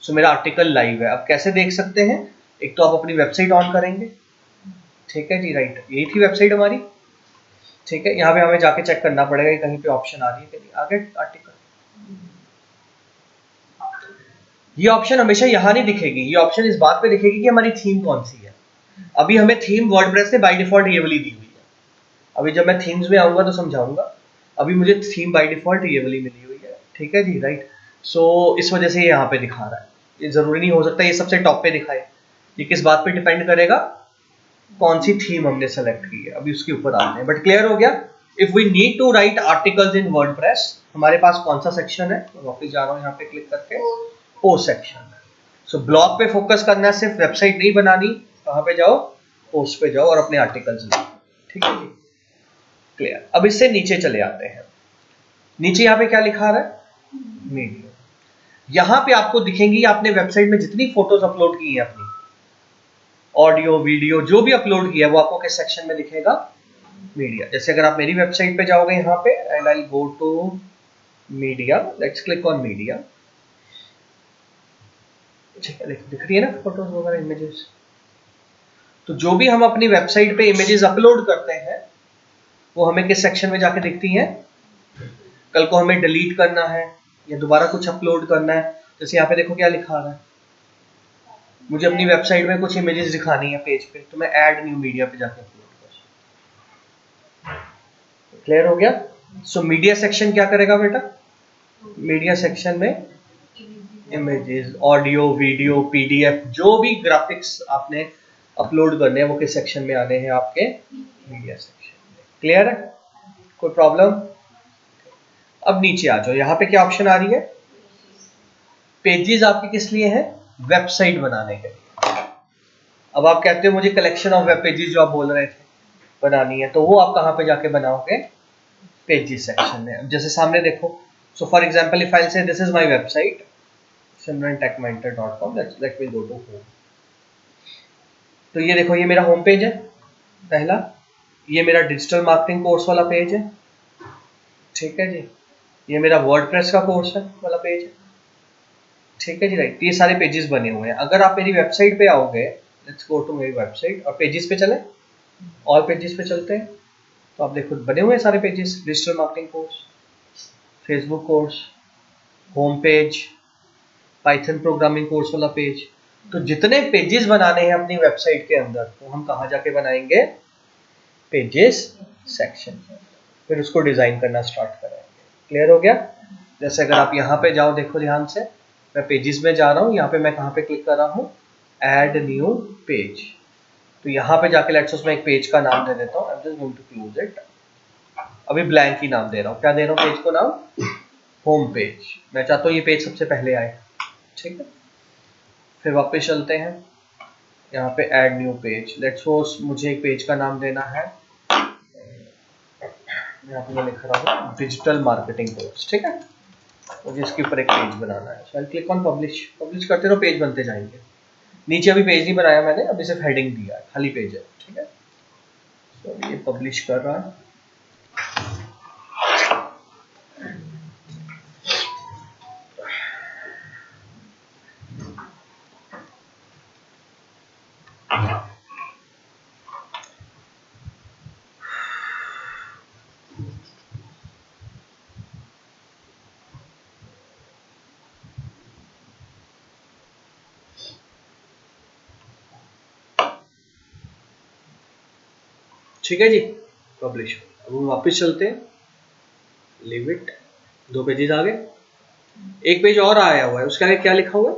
सो मेरा आर्टिकल लाइव है। अब कैसे देख सकते हैं, एक तो आप अपनी वेबसाइट ऑन करेंगे। ठीक है जी, राइट, यही थी वेबसाइट हमारी। ठीक है, यहाँ पे हमें जाके चेक करना पड़ेगा कि कहीं पे ऑप्शन आ रही है कि नहीं। आगे आर्टिकल, ये ऑप्शन हमेशा यहाँ नहीं दिखेगी, ये ऑप्शन इस बात पे दिखेगी कि हमारी थीम कौन सी है। अभी हमें थीम वर्डप्रेस ने बाय डिफॉल्ट ये वाली दी हुई है। अभी जब मैं थीम्स में आऊंगा तो समझाऊंगा। अभी मुझे थीम बाय डिफॉल्ट ये वाली मिली हुई है। ठीक है जी, राइट। सो इस वजह से ये यहाँ पे दिखा रहा है। ये जरूरी नहीं हो सकता ये सबसे टॉप पे दिखाए। ये किस बात पे डिपेंड करेगा, कौन सी थीम हमने सेलेक्ट की है, अभी उसके ऊपर आते हैं। बट क्लियर हो गया? If we need to write articles in WordPress, हमारे पास कौन सा सेक्शन है, मैं वापस जा रहा हूँ यहाँ पे क्लिक करके, पोस्ट सेक्शन। सो ब्लॉग पे फोकस करना है, सिर्फ वेबसाइट नहीं बनानी। कहाँ पे जाओ, पोस्ट पे जाओ और अपने आर्टिकल्स लिखो। ठीक है जी, क्लियर। अब इससे नीचे चले आते हैं। नीचे यहाँ पे क्या लिखा रहा है, मीडिया। यहाँ पे आपको दिखेंगी आपने वेबसाइट में जितनी फोटोज अपलोड की है अपनी, ऑडियो वीडियो जो भी अपलोड किया है, वो आपको किस सेक्शन में दिखेगा, मीडिया। जैसे अगर आप मेरी वेबसाइट पे जाओगे यहाँ पे, and I go to media, let's click on media. ठीक है, दिख रही है ना फोटोज वगैरह, इमेजेस। तो जो भी हम अपनी वेबसाइट पे इमेजेस अपलोड करते हैं वो हमें किस सेक्शन में जाके दिखती हैं। कल को हमें डिलीट करना है या दोबारा कुछ अपलोड करना है, जैसे यहाँ पे देखो क्या लिखा आ रहा है, मुझे अपनी वेबसाइट में कुछ इमेजेस दिखानी है पेज पे, तो मैं ऐड न्यू मीडिया पे जाके अपलोड कर सकता हूं। क्लियर हो गया? सो मीडिया सेक्शन क्या करेगा बेटा, मीडिया सेक्शन में इमेजेस, ऑडियो, वीडियो, पीडीएफ, जो भी ग्राफिक्स आपने अपलोड करने हैं वो किस सेक्शन में आने हैं, आपके मीडिया सेक्शन में। क्लियर है? कोई प्रॉब्लम? अब नीचे आ जाओ, यहाँ पे क्या ऑप्शन आ रही है, पेजेस आपके किस लिए हैं, वेबसाइट बनाने के लिए। अब आप कहते हो मुझे कलेक्शन ऑफ वेब पेजेस जो आप बोल रहे थे बनानी है, तो वो आप कहाँ पे जाके बनाओगे, पेजेस सेक्शन में। अब जैसे सामने देखो, so for example if I say this is my website simrantechmentor.com, let me go to home। तो ये देखो, ये मेरा होम पेज है पहला, ये मेरा डिजिटल मार्केटिंग कोर्स वाला पेज है। ठीक है जी, ये मेरा वर्डप्रेस का कोर्स है वाला पेज है। ठीक है जी, राइट। ये सारे पेजेस बने हुए हैं। अगर आप मेरी वेबसाइट पे आओगे, लेट्स गो टू मेरी वेबसाइट और पेजेस पे चले, ऑल पेजेस पे चलते हैं, तो आप देखो बने हुए हैं सारे pages, digital marketing course, Facebook course, home page, Python programming course वाला पेज। तो जितने पेजेस बनाने हैं अपनी वेबसाइट के अंदर, तो हम कहाँ जाके बनाएंगे, पेजेस सेक्शन। फिर उसको डिजाइन करना स्टार्ट करेंगे। क्लियर हो गया? जैसे अगर आप यहाँ पे जाओ, देखो ध्यान से, मैं पेजेस में जा रहा हूँ, यहाँ पे मैं कहाँ पे क्लिक कर रहा हूँ, ऐड न्यू पेज। तो यहाँ पे जाके लेट्स उसमें एक पेज का नाम दे देता हूँ, I am just going to close it अभी ब्लैंक ही नाम दे रहा हूँ। क्या दे रहा हूँ पेज को नाम? Home page. मैं चाहता हूँ ये पेज सबसे पहले आए, ठीक है। फिर वापस चलते हैं, यहाँ पे add new page. Let's suppose मुझे एक पेज का नाम देना है, यहाँ पे मैं लिख रहा हूँ डिजिटल मार्केटिंग कोर्स, ठीक है। मुझे इसके ऊपर एक पेज बनाना है। So I click on publish. Publish करते रहो, पेज बनते जाएंगे। नीचे अभी पेज नहीं बनाया मैंने, अभी सिर्फ हेडिंग दिया है, खाली पेज है, ठीक है। तो ये पब्लिश कर रहा है। ठीक है जी, पब्लिश। अब हम वापस चलते हैं, लीव इट। 2 पेजेस आ गए, एक पेज और आया हुआ है, उसके आगे क्या लिखा हुआ है?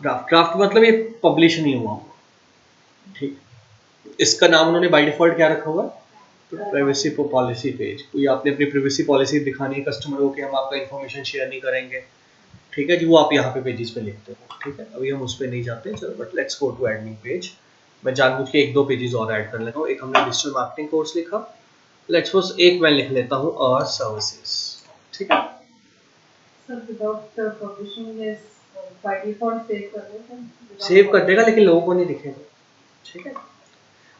ड्राफ्ट। ड्राफ्ट मतलब ये पब्लिश नहीं हुआ, ठीक। इसका नाम उन्होंने बाय डिफॉल्ट क्या रखा हुआ है? Privacy policy page. कोई आपने अपनी प्राइवेसी पॉलिसी दिखानी है कस्टमर को कि हम आपका इन्फॉर्मेशन शेयर नहीं करेंगे, ठीक है जी, वो आप यहाँ पे पेजेस पे लिखते हो, ठीक है। अभी हम उस पर नहीं जाते, चलो, but let's go to add new page. मैं जानबूझ के 1-2 पेजेस और ऐड कर लेता हूँ। एक हमने डिजिटल मार्केटिंग कोर्स लिखा, लेट्स सपोज एक मैं लिख लेता हूँ और सर्विसेज, ठीक है। Sir without publishing is by default save कर देगा लेकिन लोगों को नहीं दिखेगा, ठीक है।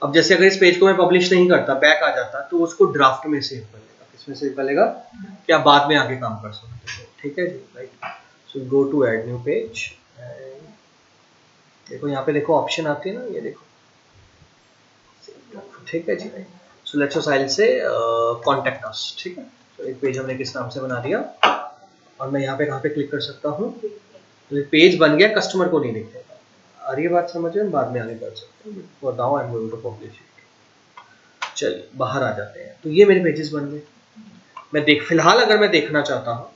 अब जैसे अगर इस पेज को मैं पब्लिश नहीं करता, बैक आ जाता, तो उसको ड्राफ्ट में सेव कर लेगा। किसमें सेव कर लेगा? क्या बाद में आगे काम कर सकते हो, ठीक है जी, right. So go to add new page. देखो यहाँ पे देखो ऑप्शन आती है ना, ये देखो, ठीक है जी। सो लेट्स सपोज से कॉन्टेक्ट अस, ठीक है। तो एक पेज हमने किस नाम से बना दिया, और मैं यहाँ पे कहाँ पे क्लिक कर सकता हूँ? तो पेज बन गया, कस्टमर को नहीं दिखेगा। और ये बात समझ में, बाद में आगे कर सकते हैं। For now I am going to publish it. चलिए बाहर आ जाते हैं। तो ये मेरे पेजेस बन गए। मैं देख, फिलहाल अगर मैं देखना चाहता हूँ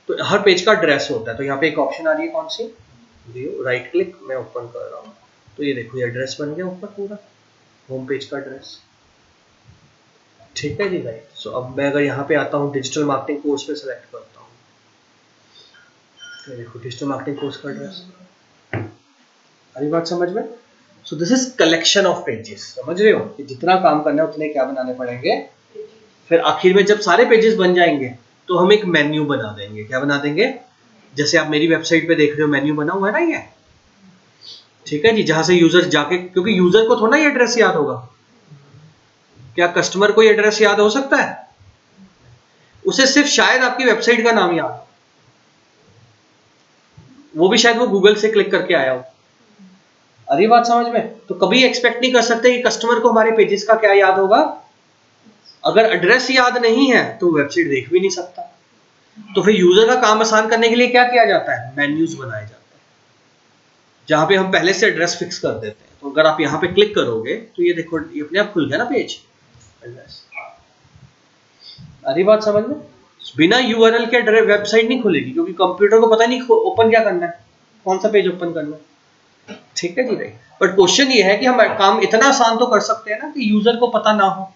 तो हर पेज का ड्रेस होता है। तो यहाँ पे एक ऑप्शन आ रही है, कौन सी? व्यू, राइट क्लिक, मैं ओपन कर रहा हूँ। तो ये देखो, ये ड्रेस बन गया ऊपर पूरा, होम पेज का ड्रेस, ठीक है जी, राइट। सो अब मैं अगर यहाँ पे आता हूँ, डिजिटल मार्केटिंग कोर्स पे सेलेक्ट करता हूँ, तो देखो डिजिटल मार्केटिंग कोर्स का ड्रेस। अभी बात समझ में? So this is collection of pages. समझ रहे हो कि जितना काम करना है उतने क्या बनाने पड़ेंगे। फिर आखिर में जब सारे पेजेस बन जाएंगे तो हम एक मेन्यू बना देंगे। क्या बना देंगे? जैसे आप मेरी वेबसाइट पे देख रहे हो, मेन्यू बना हुआ है ना ये, ठीक है जी। जहां से यूजर जाके, क्योंकि यूजर को थोड़ा ये एड्रेस याद होगा, क्या कस्टमर को ये एड्रेस याद हो सकता है? उसे सिर्फ शायद आपकी वेबसाइट का नाम याद हो, वो भी शायद वो गूगल से क्लिक करके आया हो। अरे बात समझ में? तो कभी एक्सपेक्ट नहीं कर सकते कि कस्टमर को हमारे पेजेस का क्या याद होगा। अगर एड्रेस याद नहीं है तो वेबसाइट देख भी नहीं सकता। तो फिर यूजर का काम आसान करने के लिए क्या किया जाता है? मेन्यूज बनाए जाते हैं, जहां पे हम पहले से एड्रेस फिक्स कर देते हैं। तो अगर आप यहाँ पे क्लिक करोगे तो ये देखो, ये अपने आप खुल गया ना पेज, एड्रेस। अरे बात समझ में? बिना यूआरएल के वेबसाइट नहीं खुलेगी, क्योंकि कंप्यूटर को पता नहीं ओपन क्या करना है, कौन सा पेज ओपन करना है, ठीक है जी, राइट। बट क्वेश्चन ये है कि हम काम इतना आसान तो कर सकते हैं ना कि यूजर को पता ना हो,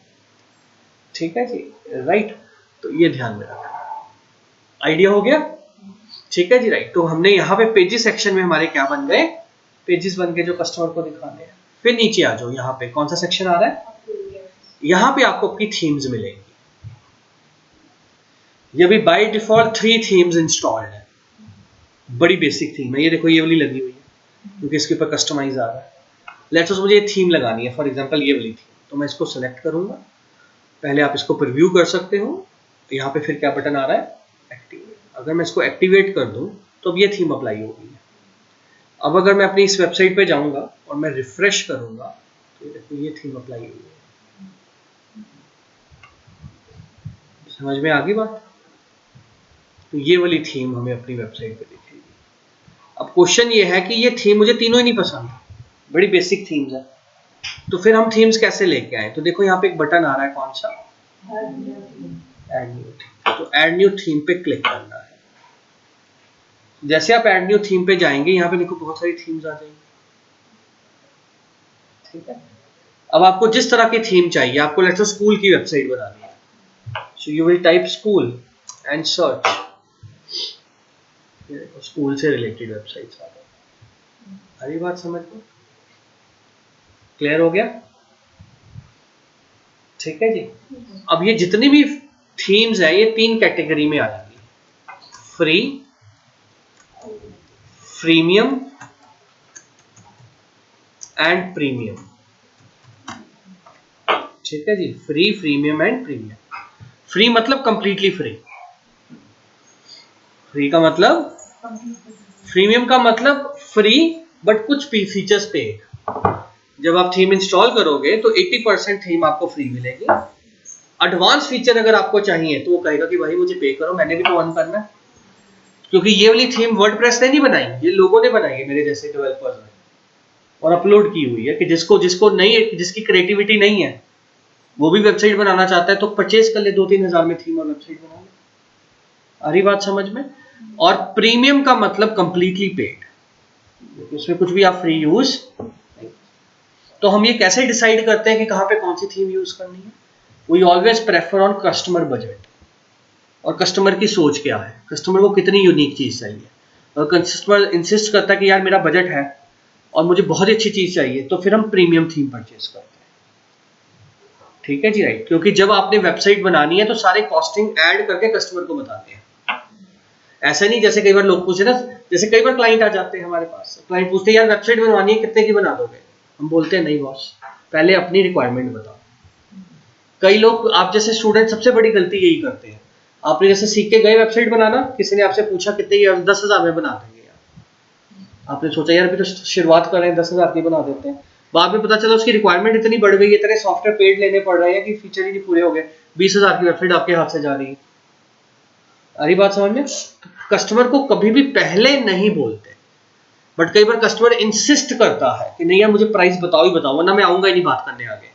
ठीक है जी, राइट। तो ये ध्यान में रखना, आइडिया हो गया, ठीक है जी, राइट। तो हमने यहाँ पे पेजेस सेक्शन में हमारे क्या बन गए? पेजेस बन गए जो कस्टमर को दिखाने हैं। फिर नीचे आ जाओ, यहाँ पे कौन सा सेक्शन आ रहा है? यहाँ पे आपको अपनी थीम्स मिलेंगी। ये भी बाय डिफॉल्ट 3 थीम्स इंस्टॉल्ड है, बड़ी बेसिक थीम है। ये देखो, ये वाली लगी हुई है क्योंकि इसके ऊपर कस्टमाइज आ रहा है। लेट्स सपोज मुझे थीम लगानी है, फॉर एग्जांपल ये वाली थीम, तो मैं इसको सेलेक्ट करूंगा। पहले आप इसको प्रीव्यू कर सकते हो। यहाँ पे फिर क्या बटन आ रहा है? एक्टिवेट। अगर मैं इसको एक्टिवेट कर दूं तो अब ये थीम अप्लाई होगी। अब अगर मैं अपनी इस वेबसाइट पे जाऊंगा और मैं रिफ्रेश करूंगा तो देखो ये थीम अप्लाई हुई है। समझ में आ गई बात? तो ये वाली थीम हमें अपनी वेबसाइट पे दिखेगी। अब क्वेश्चन ये है कि ये थीम मुझे तीनों ही नहीं पसंद, बड़ी बेसिक थीम्स है, तो फिर हम थीम्स कैसे लेके आए? तो देखो यहाँ पे एक बटन आ रहा है, कौन सा? Add new theme. तो ऐड न्यू थीम पे क्लिक करना है। जैसे आप ऐड न्यू थीम पे जाएंगे, यहाँ पे देखो बहुत सारी थीम्स आ जाएंगी, ठीक है। अब आपको जिस तरह की थीम चाहिए, आपको लेट्स से स्कूल की वेबसाइट बनानी है, so you will type school and search, school से रिलेटेड वेबसाइट्स आ गई। अरे बात समझ में क्लियर हो गया? ठीक है जी। अब ये जितनी भी थीम्स है ये 3 कैटेगरी में आ जाएंगी, फ्री, फ्रीमियम एंड प्रीमियम। ठीक है जी, free, freemium and premium. Free मतलब कंप्लीटली फ्री, फ्री का मतलब, प्रीमियम का मतलब फ्री बट कुछ फीचर्स पेड। जब आप थीम इंस्टॉल करोगे तो 80% थीम आपको फ्री मिलेगी। एडवांस फीचर अगर आपको चाहिए तो वो कहेगा कि भाई मुझे पे करो, मैंने भी तो अर्न करना है। क्योंकि ये वाली थीम वर्डप्रेस ने नहीं बनाई, ये लोगों ने बनाई है, मेरे जैसे डेवलपर्स ने, और अपलोड की हुई है कि जिसको जिसको नहीं, जिसकी क्रिएटिविटी नहीं है वो भी वेबसाइट बनाना चाहता है तो परचेज कर ले 2-3 हजार में थीम और वेबसाइट बना ले। आ रही बात समझ में? और प्रीमियम का मतलब कंप्लीटली पेड, उसमें कुछ भी आप फ्री यूज नहीं। तो हम ये कैसे डिसाइड करते हैं कि कहां पे कौन सी थीम यूज करनी है? We always prefer on customer budget, और कस्टमर की सोच क्या है, कस्टमर को कितनी यूनिक चीज चाहिए। और कस्टमर इंसिस्ट करता है कि यार मेरा बजट है और मुझे बहुत अच्छी चीज चाहिए, तो फिर हम प्रीमियम थीम परचेज करते हैं। ठीक है जी, राइट। क्योंकि जब आपने वेबसाइट बनानी है तो सारे कॉस्टिंग ऐड करके कस्टमर को बताते हैं। ऐसा नहीं जैसे कई बार लोग पूछे ना, जैसे कई बार क्लाइंट आ जाते हैं हमारे पास, क्लाइंट पूछते हैं यार वेबसाइट बनवानी है, कितने की बना दोगे? हम बोलते हैं नहीं बॉस, पहले अपनी रिक्वायरमेंट बताओ। कई लोग, आप जैसे स्टूडेंट सबसे बड़ी गलती यही करते हैं, आपने जैसे सीख के गए वेबसाइट बनाना, किसी ने आपसे पूछा कितने की, 10,000 में बना देंगे यार। आपने सोचा यार अभी तो शुरुआत कर रहे हैं, 10,000 की बना देते हैं। बाद में पता चला उसकी रिक्वायरमेंट इतनी बढ़ गई है, इतने सॉफ्टवेयर पेड लेने पड़ रहे हैं कि फीचर ही नहीं पूरे हो गए, 20,000 की वेबसाइट आपके हाथ से जा रही है। अरे बात समझ में? कस्टमर को कभी भी पहले नहीं बोलते, बट कई बार कस्टमर इंसिस्ट करता है कि नहीं यार मुझे प्राइस बताओ ही बताओ, वरना मैं आऊंगा ही नहीं बात करने आगे।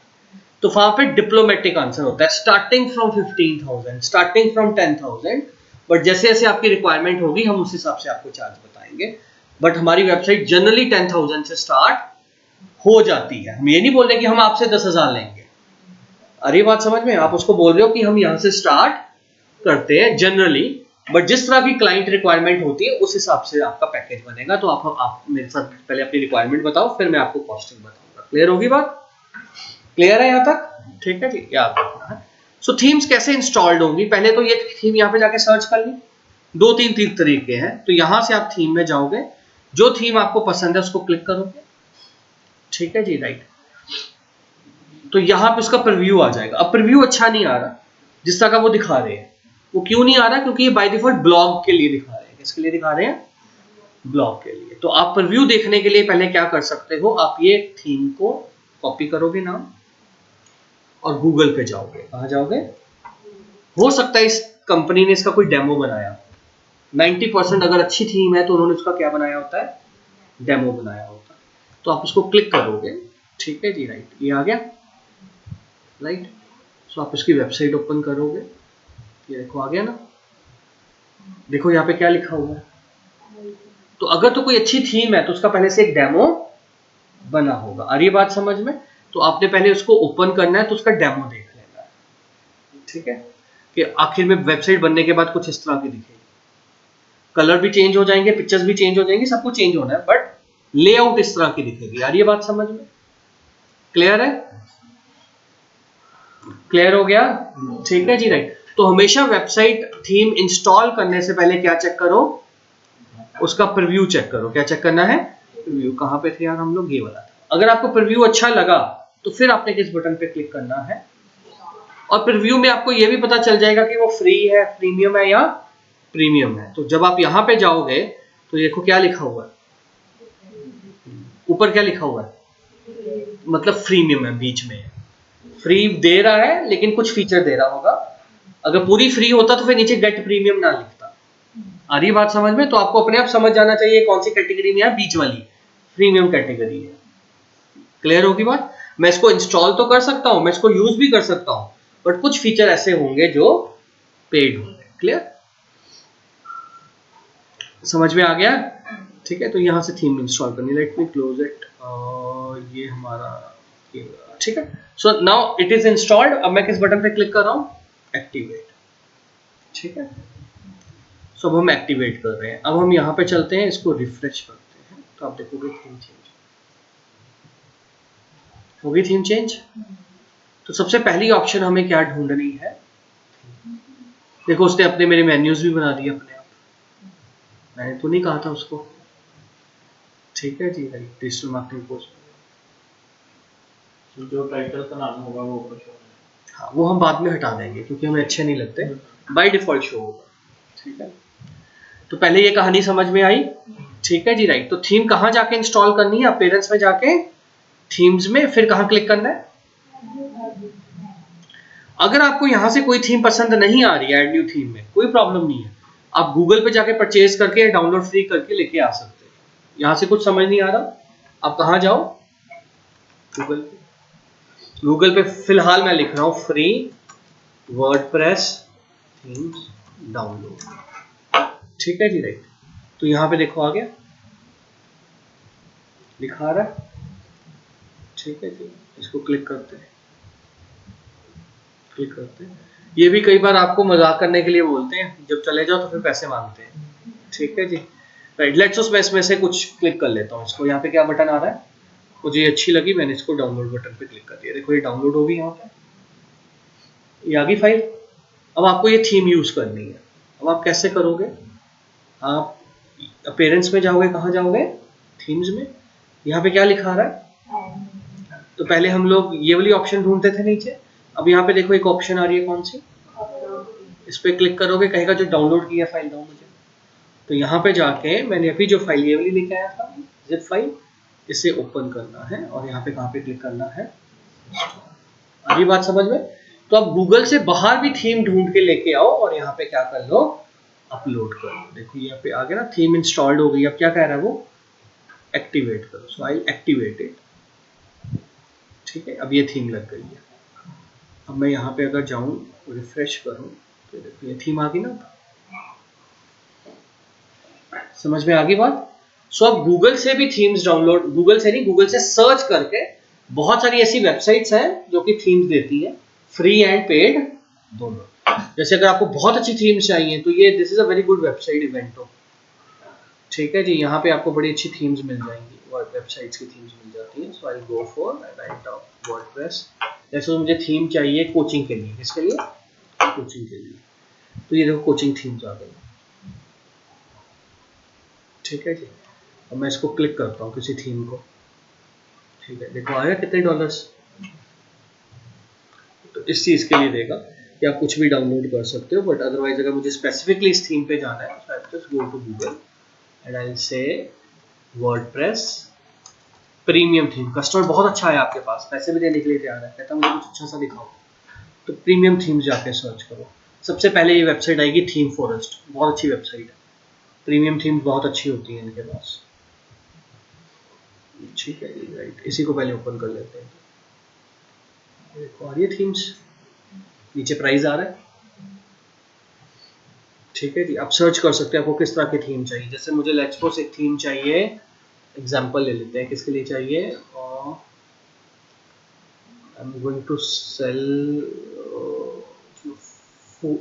तो वहां पे डिप्लोमेटिक आंसर होता है, starting from 15,000, starting from 10,000, but जैसे जैसे आपकी रिक्वायरमेंट होगी हम उस हिसाब से आपको चार्ज बताएंगे। बट हमारी वेबसाइट जनरली 10,000 से स्टार्ट हो जाती है। हम ये नहीं बोल रहे कि हम आपसे 10,000 लेंगे। अरे बात समझ में? आप उसको बोल रहे हो कि हम यहां से स्टार्ट करते हैं जनरली, बट जिस तरह की क्लाइंट रिक्वायरमेंट होती है उस हिसाब से आपका पैकेज बनेगा। तो आप मेरे साथ पहले अपनी रिक्वायरमेंट बताओ, फिर मैं आपको कॉस्टिंग बताऊंगा। क्लियर होगी बात? क्लियर है यहाँ तक? ठीक है जी, याद रखना है। सो थीम्स कैसे इंस्टॉल्ड होंगी? पहले तो ये थीम यहाँ पे जाके सर्च कर ली, 2-3 तरीके हैं। तो यहां से आप थीम में जाओगे, जो थीम आपको पसंद है उसको क्लिक करोगे। ठीक है जी, राइट। तो यहाँ पे उसका प्रीव्यू आ जाएगा। अब प्रीव्यू अच्छा नहीं आ रहा जिस तरह का वो दिखा रहे हैं। वो क्यों नहीं आ रहा? क्योंकि ये बाय डिफॉल्ट ब्लॉग के लिए दिखा रहे हैं। किसके लिए दिखा रहे हैं? ब्लॉग के लिए। तो आप प्रीव्यू देखने के लिए पहले क्या कर सकते हो, आप ये थीम को कॉपी करोगे नाम, और गूगल पे जाओगे। कहाँ जाओगे? हो सकता है इस कंपनी ने इसका कोई डेमो बनाया, 90% अगर अच्छी थीम है तो उन्होंने उसका क्या बनाया होता है? डेमो बनाया होता है। तो आप उसको क्लिक करोगे। ठीक है जी, राइट। ये आ गया, राइट। सो आप इसकी वेबसाइट ओपन करोगे, ये देखो आ गया ना। देखो यहाँ पे क्या लिखा हुआ है। तो अगर तो कोई अच्छी थीम है तो उसका पहले से एक डेमो बना होगा। आ रही है बात समझ में? तो आपने पहले उसको ओपन करना है, तो उसका डेमो देख लेना है। ठीक है, कि आखिर में वेबसाइट बनने के बाद कुछ इस तरह की दिखेगी। कलर भी चेंज हो जाएंगे, पिक्चर्स भी चेंज हो जाएंगी, सब कुछ चेंज होना है, बट लेआउट इस तरह की दिखेगी। आ रही है बात समझ में? क्लियर है? क्लियर हो गया? ठीक है जी, राइट। तो हमेशा वेबसाइट थीम इंस्टॉल करने से पहले क्या चेक करो? उसका प्रीव्यू चेक करो। क्या चेक करना है? प्रीव्यू। कहां पे थे यार हम लोग? ये वाला था। अगर आपको प्रीव्यू अच्छा लगा तो फिर आपने किस बटन पे क्लिक करना है, और प्रीव्यू में आपको यह भी पता चल जाएगा कि वो फ्री है, प्रीमियम है या प्रीमियम है। तो जब आप यहां पे जाओगे तो देखो क्या लिखा हुआ है ऊपर, क्या लिखा हुआ है? मतलब प्रीमियम है, बीच में फ्री दे रहा है लेकिन कुछ फीचर दे रहा होगा। अगर पूरी फ्री होता तो फिर नीचे गेट प्रीमियम ना लिखता। आ रही बात समझ में? तो आपको अपने आप समझ जाना चाहिए कौन सी कैटेगरी में है, बीच वाली प्रीमियम कैटेगरी है। क्लियर होगी बात? मैं इसको इंस्टॉल तो कर सकता हूं, मैं इसको यूज भी कर सकता हूं, बट कुछ फीचर ऐसे होंगे जो पेड होंगे। क्लियर? समझ में आ गया? ठीक है, तो यहां से थीम इंस्टॉल करनी। Let me close it. ये हमारा ठीक है। So now it is installed. अब मैं किस बटन पे क्लिक कर रहा हूँ? एक्टिवेट। ठीक है, सो अब हम एक्टिवेट कर रहे हैं। अब हम यहाँ पे चलते हैं, इसको रिफ्रेश करते हैं, तो आप देखोगे थीम चेंज होगी। Theme change. तो सबसे पहली ऑप्शन हमें क्या ढूंढनी है? देखो उसने अपने मेरे मेन्यूज भी बना दिए अपने आप, मैंने तो नहीं कहा था उसको। ठीक है जी, राइट। डिजिटल मार्केटिंग पोस्ट, जो टाइटल का नाम होगा वो ऊपर शो होगा। हाँ वो हम बाद में हटा देंगे क्योंकि हमें अच्छे नहीं लगते, बाय डिफॉल्ट शो होगा। ठीक है, तो पहले ये कहानी समझ में आई। ठीक है जी, राइट। तो थीम कहाँ जाके इंस्टॉल करनी है? अपीयरेंस में जाके, थीम्स में, फिर कहाँ क्लिक करना है? अगर आपको यहाँ से कोई थीम पसंद नहीं आ रही है ऐड न्यू थीम में, कोई प्रॉब्लम नहीं है, आप गूगल पे जाके परचेज करके डाउनलोड फ्री करके लेके आ सकते हैं। यहाँ से कुछ समझ नहीं आ रहा, आप कहाँ जाओ? गूगल पे। गूगल पे फिलहाल मैं लिख रहा हूँ फ्री वर्डप्रेस थीम्स डाउनलोड। ठीक है जी, राइट। तो यहाँ पे देखो आ गया, लिखा रहा है। ठीक है जी, इसको क्लिक करते हैं, क्लिक करते हैं। ये भी कई बार आपको मजाक करने के लिए बोलते हैं, जब चले जाओ तो फिर पैसे मांगते हैं। ठीक है जी, राइट। लेट्स सपोज मैं इसमें से कुछ क्लिक कर लेता हूँ। इसको यहाँ पे क्या बटन आ रहा है? मुझे ये अच्छी लगी, मैंने इसको डाउनलोड बटन पे क्लिक कर दिया। देखो ये डाउनलोड होगी, यहाँ पे ये आ गई फाइल। अब आपको ये थीम यूज करनी है। अब आप कैसे करोगे? आप अपीयरेंस में जाओगे, कहाँ जाओगे? थीम्स में। यहाँ पे क्या लिखा रहा है? तो पहले हम लोग ये वाली ऑप्शन ढूंढते थे नीचे, अब यहाँ पे देखो एक ऑप्शन आ रही है, कौन सी? इस पे क्लिक करोगे, कहेगा जो डाउनलोड किया फाइल दो मुझे। तो यहाँ पे जाके मैंने अभी जो फाइल ये वाली लेके आया था, जिप फाइल, इसे ओपन करना है और यहाँ पे कहाँ पे क्लिक करना है? अभी बात समझ में? तो आप गूगल से बाहर भी थीम ढूंढ के लेके आओ और यहाँ पे क्या कर लो? अपलोड कर लो। देखो यहाँ पे आ गया ना, थीम इंस्टॉल्ड हो गई। अब क्या कह रहा है वो? एक्टिवेट करो। सो आई एक्टिवेट इट। ठीक है, अब ये थीम लग गई है। अब मैं यहाँ पे अगर जाऊँ, रिफ्रेश करूँ, तो देखो ये थीम आ गई ना। समझ में आ गई बात? सो अब गूगल से भी थीम्स डाउनलोड, गूगल से नहीं, गूगल से सर्च करके बहुत सारी ऐसी वेबसाइट्स हैं जो कि थीम्स देती हैं, फ्री एंड पेड दोनों। जैसे अगर आपको बहुत अच्छी थीम्स चाहिए तो ये this is a very good website, Evento. ठीक है जी, यहाँ पे आपको बड़ी अच्छी थीम्स मिल जाएंगी, वेबसाइट्स की थीम्स मिल जाती हैं। So I go for right of WordPress. जैसे मुझे थीम चाहिए कोचिंग के लिए, किसके लिए? कोचिंग के लिए। तो ये देखो कोचिंग थीम्स आ गई। ठीक है जी, अब मैं इसको क्लिक करता हूँ किसी थीम को। ठीक है, देखो आया कितने डॉलर्स। तो इस चीज़ के लिए देगा कि आप कुछ भी डाउनलोड कर सकते हो, बट अदरवाइज अगर मुझे स्पेसिफिकली इस थीम पे जाना है, तो I just go to Google and I say WordPress premium theme. Customer बहुत अच्छा है आपके पास, पैसे भी देने के लिए तैयार है, कहता मुझे कुछ अच्छा सा दिखाओ। तो प्रीमियम थीम्स जाके सर्च करो। सबसे पहले ये वेबसाइट आएगी थीम फॉरेस्ट, बहुत अच्छी वेबसाइट है। प्रीमियम थीम्स बहुत अच्छी होती हैं इनके पास। ठीक है, राइट। इसी को पहले ओपन कर लेते हैं। देखो आ रही है थीम्स, नीचे प्राइस आ रहा है। ठीक है जी, आप सर्च कर सकते हैं आपको किस तरह की थीम चाहिए। जैसे मुझे लेट्स सपोज एक थीम चाहिए, एग्जांपल ले लेते हैं, किसके लिए चाहिए? I am going to sell,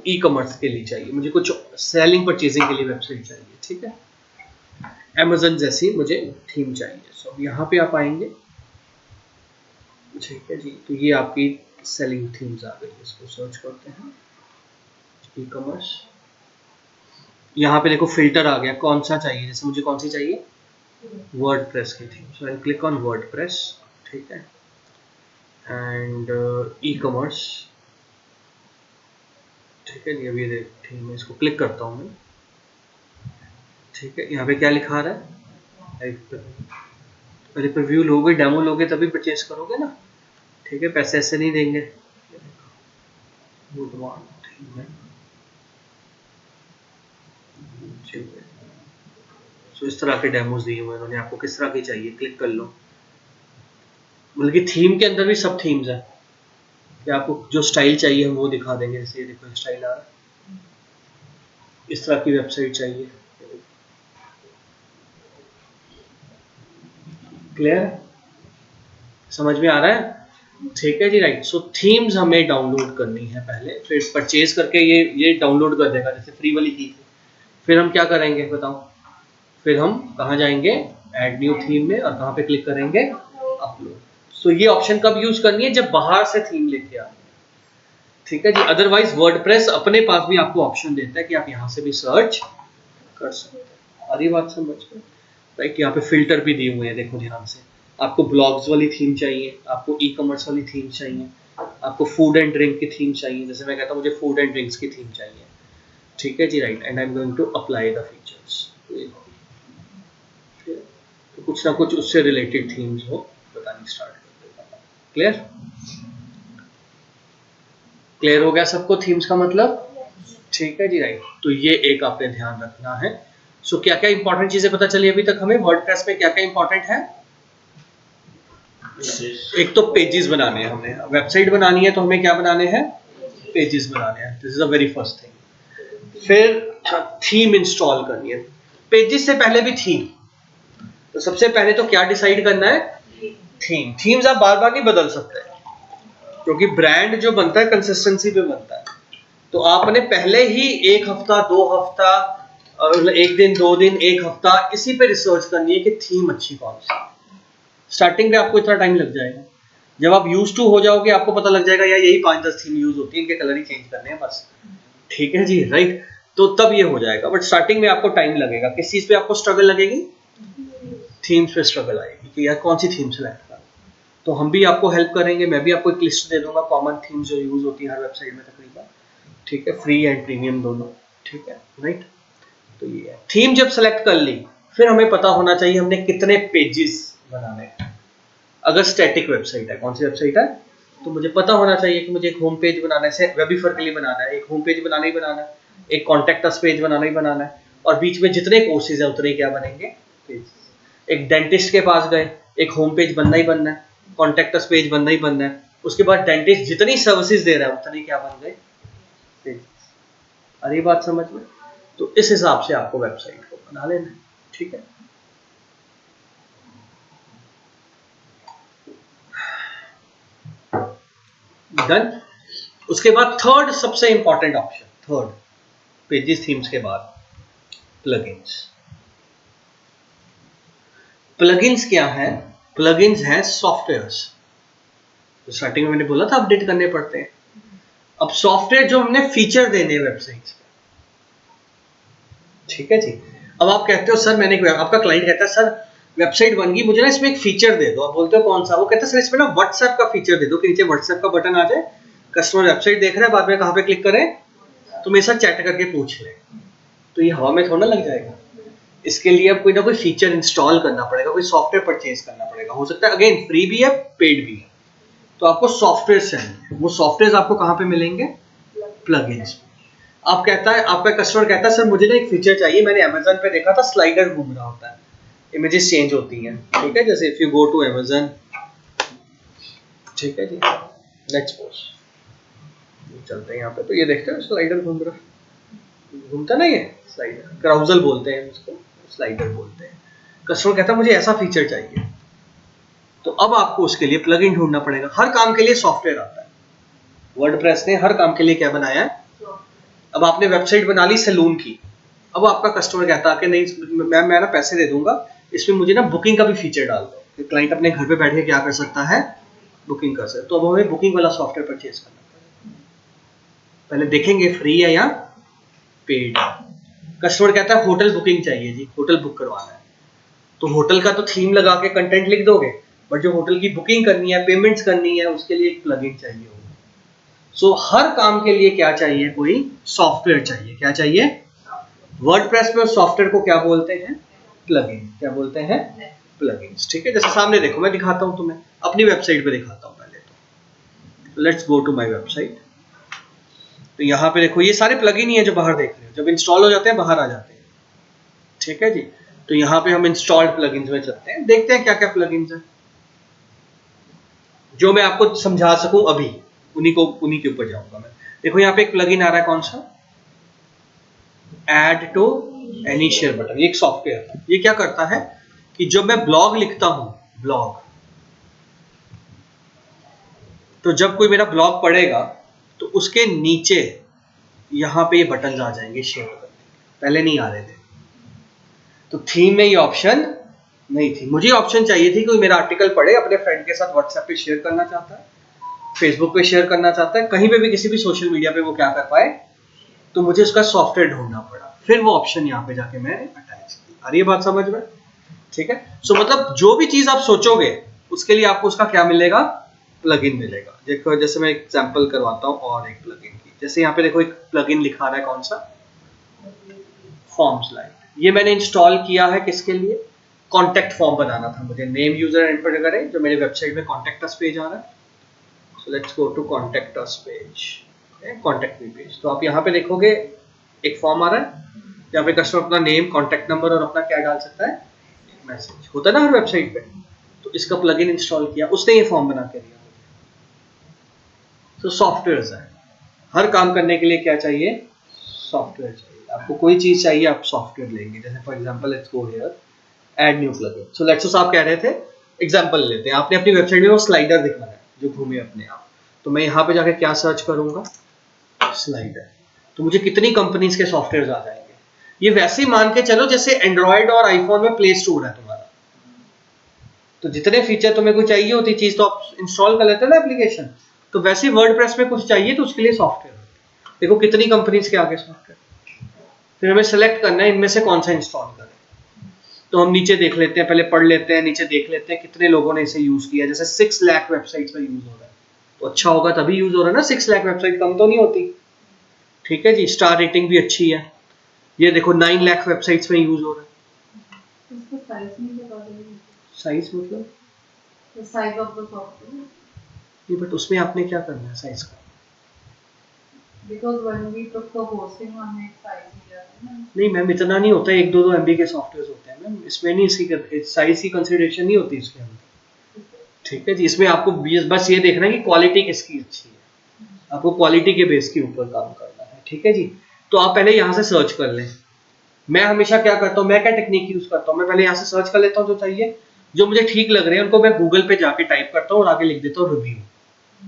e commerce के लिए चाहिए मुझे, कुछ सेलिंग परचेजिंग के लिए वेबसाइट चाहिए। ठीक है, अमेजन जैसी मुझे थीम चाहिए। सो अब यहाँ पे आप आएंगे। ठीक है जी, तो ये आपकी सेलिंग थीम्स आ गई। इसको सर्च करते हैं, ई कॉमर्स। यहाँ पे देखो फिल्टर आ गया, कौन सा चाहिए। जैसे मुझे कौन सी चाहिए? वर्डप्रेस की theme. So I click on WordPress. ठीक है, एंड ई कॉमर्स। ठीक है जी, अभी ये थीम है, इसको क्लिक करता हूँ मैं। ठीक है, यहाँ पे क्या लिखा रहा है? पहले प्रीव्यू लोगे, डेमो लोगे, तभी परचेस करोगे ना। ठीक है, पैसे ऐसे नहीं देंगे। गुड वन ठीक है, ठीक है। सो इस तरह के डेमोज दिए हुए उन्होंने, आपको किस तरह की चाहिए क्लिक कर लो। मतलब कि थीम के अंदर भी सब थीम्स हैं, कि आपको जो स्टाइल चाहिए हम वो दिखा देंगे। जैसे ये देखो स्टाइल आ रहा है, इस तरह की वेबसाइट चाहिए। क्लियर? समझ में आ रहा है? ठीक है जी, राइट। सो थीम्स हमें डाउनलोड करनी है पहले, फिर परचेज करके ये डाउनलोड कर देगा जैसे फ्री वाली की थी। फिर हम क्या करेंगे बताओ, फिर हम कहाँ जाएंगे, ऐड न्यू थीम में, और कहाँ पे क्लिक करेंगे, अपलोड। सो ये ऑप्शन कब यूज करनी है, जब बाहर से थीम लेके आ, ठीक है जी। अदरवाइज वर्डप्रेस अपने पास भी आपको ऑप्शन देता है कि आप यहाँ से भी सर्च कर सकते हैं। सारी बात समझ में, राइट। यहाँ पे फिल्टर भी दिए हुए हैं, देखो ध्यान से। आपको ब्लॉग्स वाली थीम चाहिए, आपको ई कॉमर्स वाली थीम चाहिए, आपको फूड एंड ड्रिंक की थीम चाहिए। जैसे मैं कहता हूँ मुझे फूड एंड ड्रिंक्स की थीम चाहिए, ठीक है जी, right. And I am going to apply the features. तो कुछ ना कुछ उससे रिलेटेड थीम्स हो बतानी स्टार्ट कर देगा। क्लियर, क्लियर हो गया सबको थीम्स का मतलब, ठीक है जी, राइट। तो ये एक आपने ध्यान रखना है। सो क्या क्या इंपॉर्टेंट चीजें पता चली अभी तक हमें वर्डप्रेस में, क्या क्या इंपॉर्टेंट है। एक तो पेजेस बनाने हैं, हमने वेबसाइट बनानी है तो हमें क्या बनाने हैं, पेजेस बनाने हैं। This is a very first thing. फिर थीम इंस्टॉल करनी है। पेजेस से पहले भी थीम, तो सबसे पहले तो क्या डिसाइड करना है, थीम। थीम्स आप बार बार नहीं बदल सकते, क्योंकि ब्रांड जो बनता है कंसिस्टेंसी पे बनता है। तो आपने पहले ही 1 हफ्ता 2 हफ्ता, एक दिन 2 दिन 1 हफ्ता इसी पे रिसर्च करनी है कि थीम अच्छी कौन सी। स्टार्टिंग पे आपको इतना टाइम लग जाएगा, जब आप यूज टू हो जाओगे आपको पता लग जाएगा यार यही 5-10 थीम यूज होती है, इनके कलर ही चेंज करने हैं बस, ठीक है जी, राइट। तो तब ये हो जाएगा, बट स्टार्टिंग में आपको टाइम लगेगा। किस चीज पे आपको स्ट्रगल लगेगी, थीम्स पे स्ट्रगल आएगी कि यार कौन सी थीम सेलेक्ट करें। तो हम भी आपको हेल्प करेंगे, मैं भी आपको एक लिस्ट दे दूंगा कॉमन थीम्स जो यूज होती है हर वेबसाइट में तकरीबन, ठीक है, फ्री एंड प्रीमियम दोनों, ठीक है, राइट। तो ये है थीम। जब सेलेक्ट कर ली, फिर हमें पता होना चाहिए हमने कितने पेजेस बनाने हैं। अगर स्टैटिक वेबसाइट है, कौन सी वेबसाइट है, तो मुझे पता होना चाहिए कि मुझे एक होम पेज बनाना है, वेबिफर के लिए बनाना है, एक होम पेज बनाना ही बनाना है, एक कॉन्टैक्ट अस पेज बनाना ही बनाना है, और बीच में जितने कोर्सेज है उतने क्या बनेंगे, पेज। एक डेंटिस्ट के पास गए, एक होम पेज बनना ही बनना है, कॉन्टैक्ट अस पेज बनना ही बनना है, उसके बाद डेंटिस्ट जितनी सर्विसेज दे रहा है उतने क्या बन गए, पेज। अरे बात समझ में। तो इस हिसाब से आपको वेबसाइट को बना लेना है, ठीक है। डन। उसके बाद थर्ड सबसे important option, third pages themes के बाद प्लगइन्स। प्लगइन्स क्या है, प्लगइन्स है सॉफ्टवेयर्स। तो स्टार्टिंग में मैंने बोला था अपडेट करने पड़ते हैं। अब सॉफ्टवेयर जो हमने फीचर देने वेबसाइट्स पे, ठीक है जी। अब आप कहते हो सर मैंने, आपका क्लाइंट कहता है सर वेबसाइट बन गई, मुझे ना इसमें एक फीचर दे दो। आप बोलते हो कौन सा, वो कहता है सर इसमें ना व्हाट्सएप का फीचर दे दो कि नीचे व्हाट्सएप का बटन आ जाए, कस्टमर वेबसाइट देख रहा है, बाद में कहाँ पे क्लिक करें तो मेरे साथ चैट करके पूछ ले। तो ये हवा में थोड़ा लग जाएगा। इसके लिए अब कोई ना कोई फीचर इंस्टॉल करना पड़ेगा, कोई सॉफ्टवेयर परचेज करना पड़ेगा। हो सकता है अगेन फ्री भी है पेड भी है, तो आपको सॉफ्टवेयर चाहिए। वो सॉफ्टवेयर आपको कहाँ पे मिलेंगे, प्लगइन्स। आप कहता है, आपका कस्टमर कहता है सर मुझे ना एक फीचर चाहिए, मैंने अमेजन पे देखा था स्लाइडर घूम रहा होता है, इमेजेस चेंज होती हैं, ठीक है। जैसे if you go to Amazon, ठीक है जी, लेट्स सपोज चलते हैं यहाँ पे, तो ये देखते हो स्लाइडर घूम रहा, घूमता ना ये स्लाइडर, क्राउजल बोलते हैं उसको, स्लाइडर बोलते हैं। कस्टमर कहता है मुझे ऐसा फीचर चाहिए, तो अब आपको उसके लिए प्लगइन ढूंढना पड़ेगा। हर काम के लिए सॉफ्टवेयर आता है, वर्डप्रेस ने हर काम के लिए क्या बनाया है। अब आपने वेबसाइट बना ली सैलून की, अब आपका कस्टमर कहता है कि नहीं मैं ना पैसे दे दूंगा, इसमें मुझे ना बुकिंग का भी फीचर डाल दो कि क्लाइंट अपने घर पे बैठ के क्या कर सकता है, बुकिंग कर सकता है। तो अब हमें बुकिंग वाला सॉफ्टवेयर परचेज करना पड़ेगा। पहले देखेंगे फ्री है या पेड। कस्टमर कहता है होटल बुकिंग चाहिए जी, होटल बुक करवाना है, तो होटल का तो थीम लगा के कंटेंट लिख दोगे, बट जो होटल की बुकिंग करनी है, पेमेंट्स करनी है, उसके लिए एक प्लगइन चाहिए होगा। सो हर काम के लिए क्या चाहिए, कोई सॉफ्टवेयर चाहिए। क्या चाहिए, वर्डप्रेस में सॉफ्टवेयर को क्या बोलते हैं, प्लगइन। क्या बोलते हैं, प्लगइन्स, ठीक है। जैसे सामने देखो, मैं दिखाता हूं तुम्हें, अपनी वेबसाइट पे दिखाता हूं पहले तो। Let's go to my website. तो यहाँ पे देखो ये सारे प्लगइन ही है जो बाहर देख रहे हो, जब इंस्टॉल हो जाते हैं बाहर आ जाते हैं, ठीक है जी। तो यहाँ पे हम इंस्टॉल्ड प्लगइन्स में चलते हैं, देखते हैं क्या क्या प्लगइन्स है जो मैं आपको समझा सकूं अभी, उन्हीं के ऊपर जाऊंगा मैं। देखो यहाँ पे एक प्लगइन आ रहा है, कौन सा, add to any share button. ये एक सॉफ्टवेयर है, ये क्या करता है कि जब मैं ब्लॉग लिखता हूं, ब्लॉग, तो जब कोई मेरा ब्लॉग पढ़ेगा तो उसके नीचे यहाँ पे ये बटन आ जाएंगे शेयर करने के, पहले नहीं आ रहे थे। तो थीम में ये ऑप्शन नहीं थी, मुझे ऑप्शन चाहिए थी कोई मेरा आर्टिकल पढ़े, अपने फ्रेंड के साथ व्हाट्सएप पे शेयर करना चाहता है, फेसबुक पे शेयर करना चाहता है, कहीं पे भी किसी भी सोशल मीडिया पे वो क्या कर पाए, तो मुझे उसका सॉफ्टवेयर ढूंढना पड़ा। फिर वो ऑप्शन यहाँ पे जाके मैं अटैच की। आ रही है बात समझ में? ठीक है। सो मतलब जो भी चीज आप सोचोगे उसके लिए आपको उसका क्या मिलेगा, प्लगइन मिलेगा। देखो जैसे मैं एग्जांपल करवाता हूँ और एक प्लगइन की, जैसे यहाँ पे देखो एक प्लगइन लिखा रहा है, कौन सा, फॉर्म्स लाइट। ये मैंने इंस्टॉल किया है किसके लिए, कॉन्टेक्ट फॉर्म बनाना था मुझे, नेम यूजर एंटर करें जो मेरे वेबसाइट में कॉन्टेक्ट अस पेज आ रहा है। So let's go to contact us page, contact me page. तो आप यहाँ पे देखोगे एक फॉर्म आ रहा है, यहाँ पे कस्टमर अपना नेम, कॉन्टेक्ट नंबर और अपना क्या डाल सकता है, मैसेज होता है ना हर वेबसाइट पे। तो इसका प्लगइन इंस्टॉल किया, उसने ये फॉर्म बना के दिया मुझे। तो सॉफ्टवेयर है, हर काम करने के लिए क्या चाहिए, सॉफ्टवेयर चाहिए। आपको कोई चीज चाहिए आप सॉफ्टवेयर लेंगे। जैसे for example let's go here add new plugin. So let's आप कह रहे थे, एग्जांपल लेते हैं, आपने अपनी वेबसाइट में वो स्लाइडर दिखाना है जो घूमे अपने आप। तो मैं यहाँ पे जाके क्या सर्च करूंगा, स्लाइडर। तो मुझे कितनी कंपनीज के सॉफ्टवेयर आ जाएंगे। ये वैसे ही मान के चलो जैसे एंड्रॉइड और आईफोन में प्ले स्टोर है तुम्हारा, तो जितने फीचर तुम्हें कोई चाहिए होती चीज तो आप इंस्टॉल कर लेते हो ना एप्लीकेशन। तो वैसे ही वर्डप्रेस में कुछ चाहिए तो उसके लिए सॉफ्टवेयर, देखो कितनी कंपनीज के आगे सॉफ्टवेयर। फिर हमें सेलेक्ट करना है इनमें से कौन सा इंस्टॉल करें। तो हम नीचे देख लेते हैं, पहले पढ़ लेते हैं, नीचे देख लेते हैं कितने लोगों ने इसे यूज किया। जैसे 6 लाख वेबसाइट्स में यूज हो रहा है, तो अच्छा होगा तभी यूज हो रहा है ना, 6 लाख वेबसाइट कम तो नहीं होती। ठीक है जी, स्टार रेटिंग भी अच्छी है। ये देखो 9 लाख वेबसाइट्स में यूज हो रहा है। इसको साइज नहीं बता देंगे, साइज मतलब the size of the software, ये, बट उसमें आपने क्या करना है साइज का, because when we took the hosting हमने एक size लिया था ना। नहीं मैम इतना नहीं होता है, 1-2 MB के सॉफ्टवेयर होते हैं मैम, इसमें नहीं, इसकी साइज की कंसिडरेशन नहीं होती इसके अंदर। ठीक है जी, इसमें आपको बस ये देखना है कि क्वालिटी किसकी अच्छी है, आपको क्वालिटी के बेस के ऊपर काम करना है। ठीक है जी, तो आप पहले यहाँ से सर्च कर लें। मैं हमेशा क्या करता हूँ, मैं क्या टेक्निक यूज करता हूँ, मैं पहले यहाँ से सर्च कर लेता हूँ जो चाहिए, जो मुझे ठीक लग रहे हैं उनको मैं गूगल पे जाके टाइप करता हूँ और आगे लिख देता हूँ रिव्यू।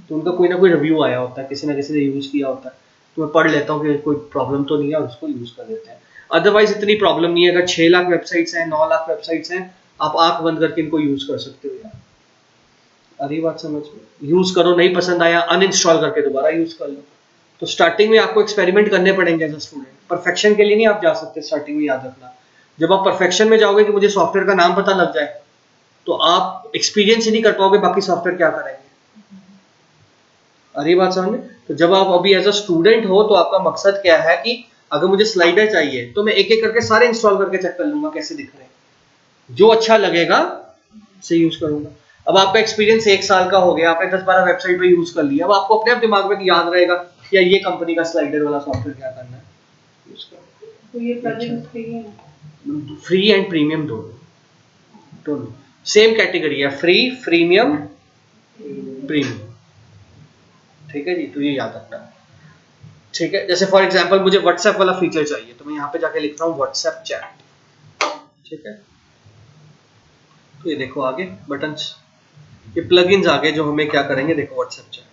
तो उनका कोई ना कोई रिव्यू आया होता है, किसी ना किसी ने यूज किया होता है, तो मैं पढ़ लेता हूँ कि कोई प्रॉब्लम तो नहीं है और उसको यूज कर लेते हैं। अदरवाइज इतनी प्रॉब्लम नहीं है, अगर 6 लाख वेबसाइट्स हैं, 9 लाख वेबसाइट्स हैं, आप आंख बंद करके इनको यूज कर सकते हो यार। अरे बात समझ में, यूज करो, नहीं पसंद आया अनइंस्टॉल करके दोबारा यूज कर लो। तो स्टार्टिंग में आपको एक्सपेरिमेंट करने पड़ेंगे एज अ स्टूडेंट, परफेक्शन के लिए नहीं आप जा सकते स्टार्टिंग में, याद रखना। जब आप परफेक्शन में जाओगे कि मुझे सॉफ्टवेयर का नाम पता लग जाए, तो आप एक्सपीरियंस ही नहीं कर पाओगे बाकी सॉफ्टवेयर क्या करेंगे। अरे बात समझ में। तो जब आप अभी एज अ स्टूडेंट हो तो आपका मकसद क्या है कि अगर मुझे स्लाइडर चाहिए तो मैं एक एक करके सारे इंस्टॉल करके चेक कर लूंगा कैसे दिख रहे हैं, जो अच्छा लगेगा से यूज करूंगा। अब आपका एक्सपीरियंस 1 साल का हो गया, आपने 10-12 वेबसाइट पे यूज कर लिया, अब आपको अपने आप दिमाग में याद रहेगा कि ये कंपनी का स्लाइडर वाला सॉफ्टवेयर क्या करना है, यूज करना। तो ये प्लगइन फ्री है, फ्री एंड प्रीमियम दोनों सेम कैटेगरी है, फ्री, प्रीमियम, प्रीमियम। ठीक है जी, तो ये याद रखना। ठीक है, जैसे फॉर एग्जांपल मुझे व्हाट्सएप वाला फीचर चाहिए, तो मैं यहाँ पे जाके लिख रहा हूँ व्हाट्सएप चैट। ठीक है, तो ये देखो आगे बटन्स, ये प्लगइन्स आगे जो हमें क्या करेंगे, देखो WhatsApp chat,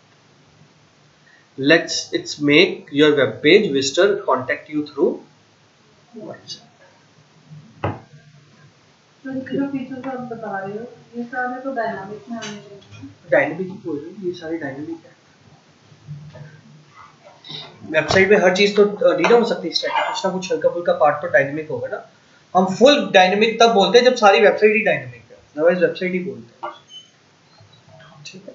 let's it's make your web page visitor contact you through WhatsApp. तो ये जो फीचर्स आप बता रहे हो ये सारे तो डायनामिक में आने चाहिए। डायनेमिक ही बोल रहे हो, ये सारी डायनेमिक है। वेबसाइट में हर चीज तो नहीं ना हो सकती स्टैटिक, कुछ ना कुछ हल्का फुल्का पार्ट तो डायनेमिक होगा ना। हम फुल डायनेमिक तब बोलते हैं जब सारी वेबसाइट ही डायनेमिक है, अदरवाइज वेबसाइट ही बोलते हैं। ठीक है,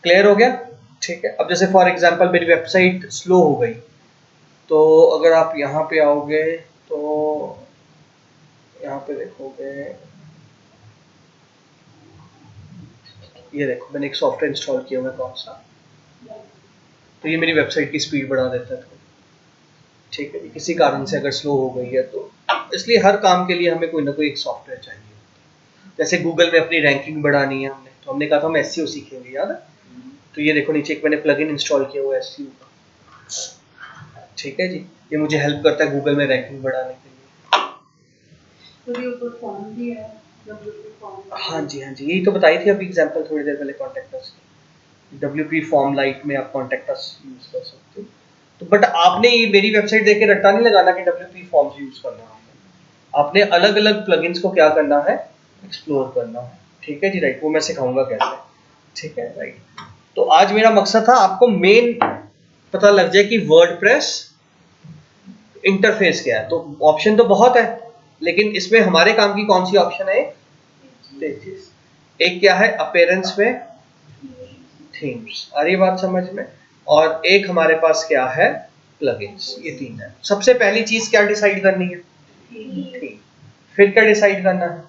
क्लियर हो गया। ठीक है, अब जैसे फॉर एग्जांपल मेरी वेबसाइट स्लो हो गई, तो अगर आप यहाँ पे आओगे तो यहाँ पे देखोगे, ये देखो मैंने एक सॉफ्टवेयर इंस्टॉल किया हुआ है, कौन सा, तो ये मेरी वेबसाइट की स्पीड बढ़ा देता है। ठीक है, किसी कारण से अगर स्लो हो गई है तो, इसलिए हर काम के लिए हमें कोई ना कोई एक सॉफ्टवेयर चाहिए। जैसे गूगल में अपनी रैंकिंग बढ़ानी है हमने, तो हमने कहा था हम एसईओ सीखेंगे, याद है। तो ये देखो नीचे एक मैंने प्लगइन इंस्टॉल किया हुआ है एसईओ का। ठीक है जी, ये मुझे हेल्प करता है गूगल में रैंकिंग बढ़ाने के लिए। तो ये ऊपर फॉर्म भी है, हाँ जी, यही तो बताई थी अभी एग्जांपल थोड़ी देर पहले कॉन्टैक्ट अस की। WP फॉर्म लाइट में आप कॉन्टैक्ट अस यूज कर सकते हो। तो बट आपने ये मेरी वेबसाइट देख के रट्टा नहीं लगाना कि WP फॉर्म्स यूज करना है। आपने अलग अलग प्लगइन्स को क्या करना है, एक्सप्लोर करना है। ठीक है जी, राइट, वो मैं सिखाऊंगा कैसे। ठीक है, राइट। तो आज मेरा मकसद था आपको मेन पता लग जाए कि वर्डप्रेस इंटरफेस क्या है। तो ऑप्शन तो बहुत है, लेकिन इसमें हमारे काम की कौन सी ऑप्शन है? पेजेस। एक क्या है अपीयरेंस में थीम्स, आ रही बात समझ में, और एक हमारे पास क्या है प्लगइन्स। ये तीन है। सबसे पहली चीज क्या डिसाइड करनी है? थीम। फिर क्या डिसाइड करना है?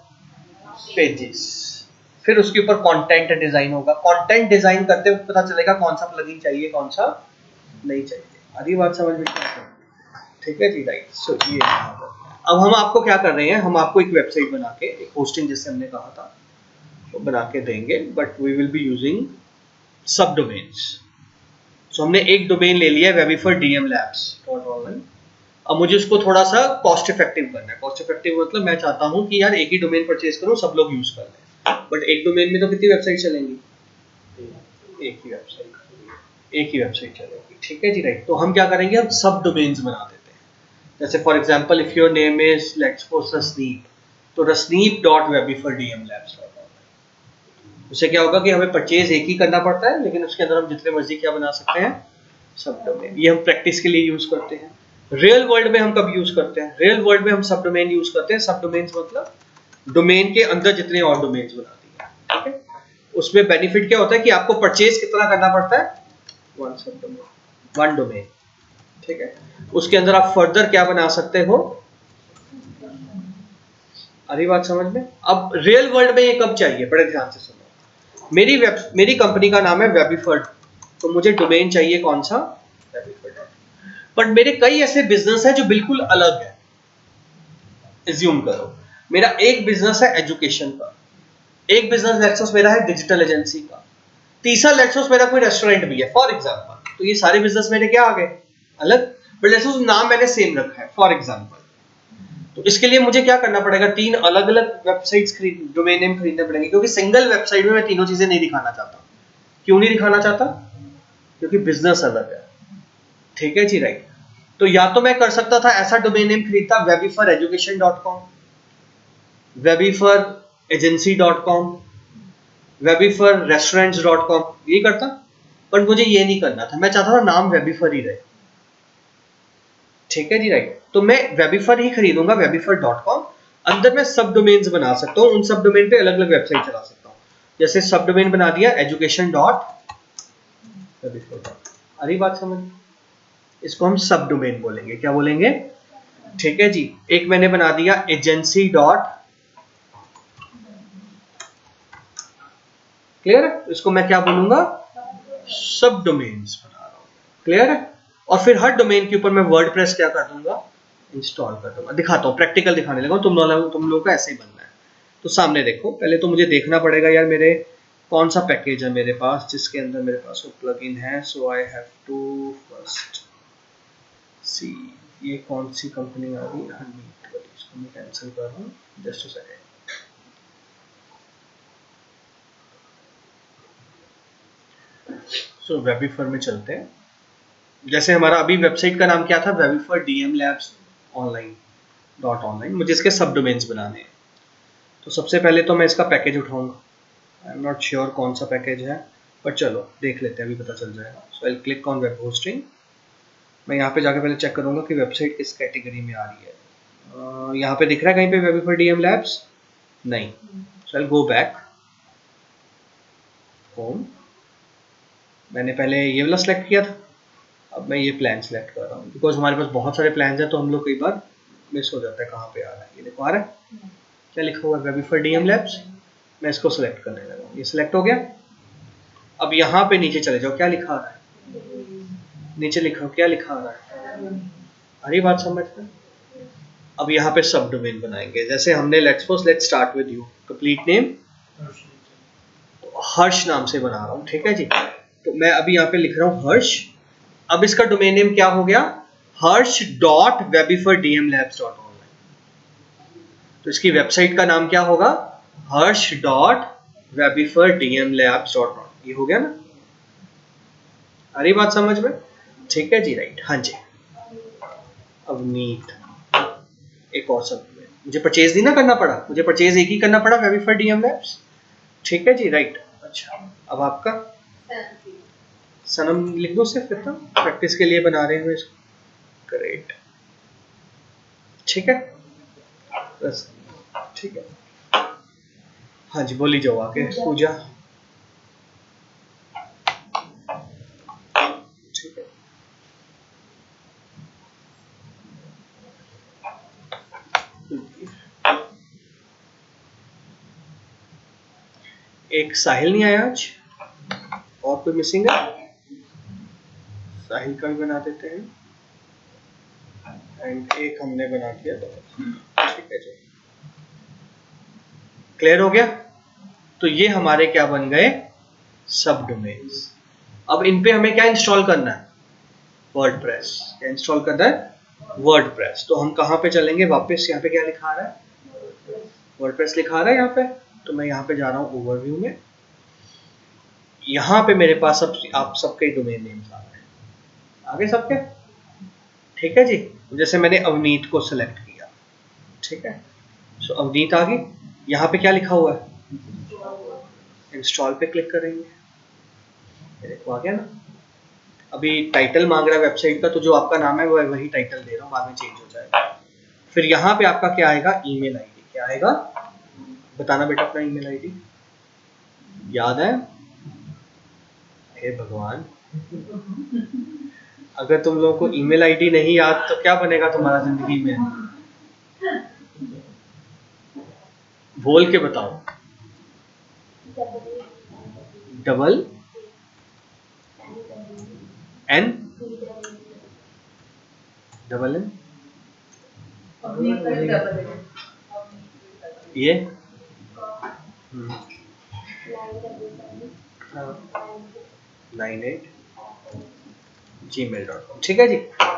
पेजेस। फिर उसके ऊपर कंटेंट डिजाइन होगा। कंटेंट डिजाइन करते वक्त पता चलेगा कौन सा प्लगइन चाहिए, कौन सा नहीं चाहिए। आधी बात समझ में? ठीक है जी, राइट। सो ये अब हम आपको क्या कर रहे हैं, हम आपको एक वेबसाइट बना के, एक होस्टिंग जैसे हमने कहा था वो बना के देंगे, but we will be using sub domains. सो हमने एक डोमेन ले लिया वेबीफर dmlabs.online। अब मुझे उसको थोड़ा सा कॉस्ट इफेक्टिव करना है। कॉस्ट इफेक्टिव मतलब मैं चाहता हूँ कि यार एक ही डोमेन परचेज करूँ, सब लोग यूज कर लें। बट एक डोमेन में तो कितनी वेबसाइट चलेंगी? एक ही वेबसाइट चलेगी। ठीक है जी, राइट। तो हम क्या करेंगे, हम सब डोमेन्स बना देते हैं। जैसे for example if your name is let's suppose Rasneep, तो rasneep.webbyfordmlabs.com। उससे क्या होगा कि हमें परचेज एक ही करना पड़ता है, लेकिन उसके अंदर हम जितने मर्जी क्या बना सकते हैं, सब डोमेन। ये हम प्रैक्टिस के लिए यूज करते हैं। रियल वर्ल्ड में हम कब यूज करते हैं? रियल वर्ल्ड में हम सब डोमेन यूज करते हैं। सब डोमेन्स मतलब डोमेन के अंदर जितने और डोमेन्स बना दिए। ठीक है, उसमें बेनिफिट क्या होता है कि आपको परचेज कितना करना पड़ता है? वन सब डोमेन, वन डोमेन। ठीक है, उसके अंदर आप फर्दर क्या बना सकते हो? अरे बात समझ में? अब रियल वर्ल्ड में ये कब चाहिए, बड़े ध्यान से सुनो। मेरी कंपनी का नाम है वेबीफर्ड, तो मुझे डोमेन चाहिए कौन सा? वेबीफर्ड। बट मेरे कई ऐसे बिजनेस है जो बिल्कुल अलग है। एज्यूम करो मेरा एक बिजनेस है एजुकेशन का, एक बिजनेस लेट्स मेरा है डिजिटल एजेंसी का, तीसरा लेट्स मेरा कोई रेस्टोरेंट भी है फॉर एग्जांपल। तो ये सारे बिजनेस मेरे क्या आ गए? अलग। बट लेट्स नाम मैंने सेम रखा है फॉर एग्जांपल। तो इसके लिए मुझे क्या करना पड़ेगा? तीन अलग अलग वेबसाइट्स खरीद, डोमेन नेम खरीदने पड़ेंगे, क्योंकि सिंगल वेबसाइट में मैं तीनों चीजें नहीं दिखाना चाहता। क्यों नहीं दिखाना चाहता? क्योंकि बिजनेस अलग है। ठीक है जी, राइट। तो या तो मैं कर सकता था ऐसा डोमेन नेम खरीदता webiforeducation.com, webiforeagency.com, webiforrestaurants.com, ये करता। बट मुझे ये नहीं करना था, मैं चाहता था नाम वेबीफर ही रहे। ठीक है जी, राइट। तो मैं वेबीफर ही खरीदूंगा, webifor.com। अंदर मैं सब डोमेन्स बना सकता हूँ, उन सब डोमेन पे अलग अलग वेबसाइट चला सकता हूँ। जैसे सब डोमेन बना दिया education.webifor। अरे बात समझ, इसको हम सब डोमेन बोलेंगे। क्या बोलेंगे? ठीक है जी। एक मैंने बना दिया एजेंसी डॉट, क्लियर है? इसको मैं क्या बोलूंगा? सब डोमेन्स बना रहा हूं। क्लियर है? और फिर हर डोमेन के ऊपर मैं वर्डप्रेस क्या कर दूंगा? इंस्टॉल कर दूंगा। दिखाता हूं, प्रैक्टिकल दिखाने लगा। तुम लोगों का ऐसे ही बनना है। तो सामने देखो, पहले तो मुझे देखना पड़ेगा यार मेरे कौन सा पैकेज है मेरे पास जिसके अंदर मेरे पास वो प्लगइन है। So I have to first सी ये कौन सी कंपनी आ रही है। इसको मैं कैंसिल कर रहा हूँ, जस्ट अ सेकंड। सो वेबीफर में चलते हैं। जैसे हमारा अभी वेबसाइट का नाम क्या था? वेबीफर dmlabs.online। मुझे इसके सब डोमेन्स बनाने हैं। तो सबसे पहले तो मैं इसका पैकेज उठाऊंगा। आई एम नॉट श्योर कौन सा पैकेज है, पर चलो देख लेते हैं, अभी पता चल जाएगा। So I click on web hosting. मैं यहाँ पे जाकर पहले चेक करूंगा कि वेबसाइट किस कैटेगरी में आ रही है। यहाँ पे दिख रहा है कहीं पे वेबीफर dmlabs? नहीं। सो आई गो बैक होम। मैंने पहले ये वाला सेलेक्ट किया था, अब मैं ये प्लान सेलेक्ट कर रहा हूँ, बिकॉज हमारे पास बहुत सारे प्लान हैं तो हम लोग कई बार मिस हो जाता है कहाँ पे आ रहा है। ये देखो आ रहा है, क्या लिखा हुआ है? वेबीफर dmlabs। मैं इसको सेलेक्ट करने लगा, ये सिलेक्ट हो गया। अब यहाँ पे नीचे चले जाओ, क्या लिखा आ रहा है? नीचे लिखा, क्या लिखा आ रहा है? अरे बात समझ में? अब यहाँ पे सब डोमेन बनाएंगे। जैसे हमने let's start with you, complete name Harsh नाम से बना रहा हूँ। ठीक है जी। तो मैं अभी यहाँ पे लिख रहा हूँ हर्ष। अब इसका डोमेन नेम क्या हो गया? हर्ष.webifor.dmlabs.online। तो इसकी वेबसाइट का नाम क्या होगा? Harsh dot webbyford DM labs dot not, ये हो गया ना? आ रही बात समझ में? ठीक है जी, राइट। हाँ जी, अवनीत, एक और सब मुझे परचेज नहीं ना करना पड़ा, मुझे परचेज एक ही करना पड़ा, वेबिफर डीएम लैब्स। ठीक है जी, राइट। अच्छा, अब आपका सनम लिख दो सिर्फ, इतना प्रैक्टिस के लिए बना रहे हैं इसको। ग्रेट, ठीक है बस, ठीक है। हाँ जी, बोली जाओ आगे। पूजा, ठीक है। एक साहिल नहीं आया आज, और कोई मिसिंग है? साहिल का भी बना देते हैं, एंड एक हमने बना दिया तो ठीक है जी, क्लियर हो गया? तो ये हमारे क्या बन गए? सब डोमेन्स। अब इन पे हमें क्या इंस्टॉल करना है? वर्डप्रेस। क्या इंस्टॉल करना है? वर्डप्रेस। तो हम कहाँ पे चलेंगे वापस? यहाँ पे क्या लिखा आ रहा है? वर्डप्रेस लिखा आ रहा है यहाँ पे। तो मैं यहाँ पे जा रहा हूँ ओवरव्यू में, यहाँ पे मेरे पास सब आप सबके डोमेन नेम्स आ रहे हैं, आगे सबके, ठीक है जी। जैसे मैंने अवनीत को सिलेक्ट किया, ठीक है, सो अवनीत आ गई। यहाँ पे क्या लिखा हुआ है? इंस्टॉल पे क्लिक करेंगे, देखो आ गया ना। अभी टाइटल मांग रहा है वेबसाइट का, तो जो आपका नाम है वो वही टाइटल दे रहा हूँ, बाद में चेंज हो जाएगा। फिर यहाँ पे आपका क्या आएगा? Email ID. क्या आएगा? बताना बेटा अपना ईमेल आईडी, याद है? हे भगवान, अगर तुम लोगों को ईमेल आईडी नहीं याद तो क्या बनेगा तुम्हारा जिंदगी में? बोल के बताओ। डबल एन, डबल एन, ये 98 gmail.com, ठीक है जी।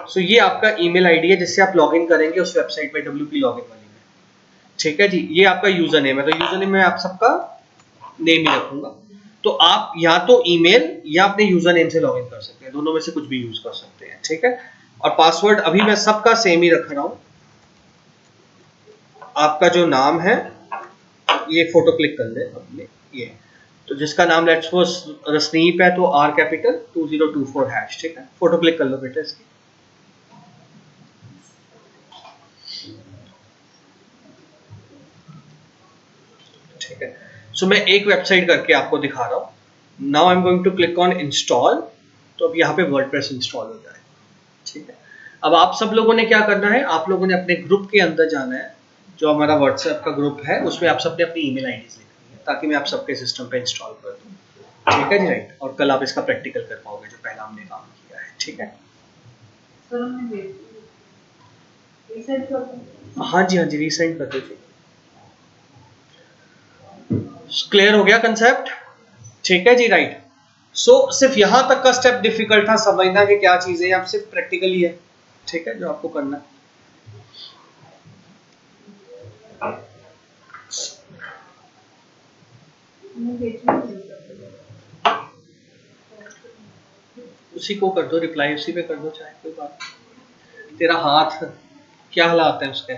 सो ये आपका ईमेल आईडी है जिससे आप लॉगिन करेंगे उस वेबसाइट पे, WP लॉगिन वाली में, ठीक है जी। ये आपका यूजर नेम है, तो यूजर नेम में आप सबका नेम ही रखूंगा। तो आप या तो ईमेल या अपने यूजर नेम से लॉगिन कर सकते हैं, दोनों में से कुछ भी यूज कर सकते हैं, ठीक है। और पासवर्ड अभी मैं सबका सेम ही रख रहा हूं। आपका जो नाम है, ये फोटो क्लिक कर ले अपने, ये तो जिसका नाम लेट्स सपोज रसनीप है तो R कैपिटल 2024 हैश, ठीक है। फोटो क्लिक कर लो बेटा इसकी, ठीक है। सो मैं एक वेबसाइट करके आपको दिखा रहा हूँ। Now I am going to click on install, तो अब यहाँ पे वर्डप्रेस इंस्टॉल हो जाएगा, ठीक है। अब आप सब लोगों ने क्या करना है? आप लोगों ने अपने ग्रुप के अंदर जाना है, जो हमारा व्हाट्सएप का ग्रुप है, उसमें आप सबने अपनी ईमेल आईडीज लिखनी है, ताकि मैं आप सबके सिस्टम पे इंस्टॉल कर दूँ, ठीक है जी, राइट। और कल आप इसका प्रैक्टिकल कर पाओगे जो पहला हमने काम किया है, ठीक है। हाँ जी, हाँ जी, रीसेंड कर दीजिए। क्लियर हो गया कंसेप्ट? ठीक है जी, राइट। सो सिर्फ यहां तक का स्टेप डिफिकल्ट था समझना कि क्या चीजें हैं, अब सिर्फ प्रैक्टिकली है, ठीक है, जो आपको करना है। उसी को कर दो रिप्लाई, उसी पे कर दो, चाहे कोई बात। तेरा हाथ क्या हालात है उसके?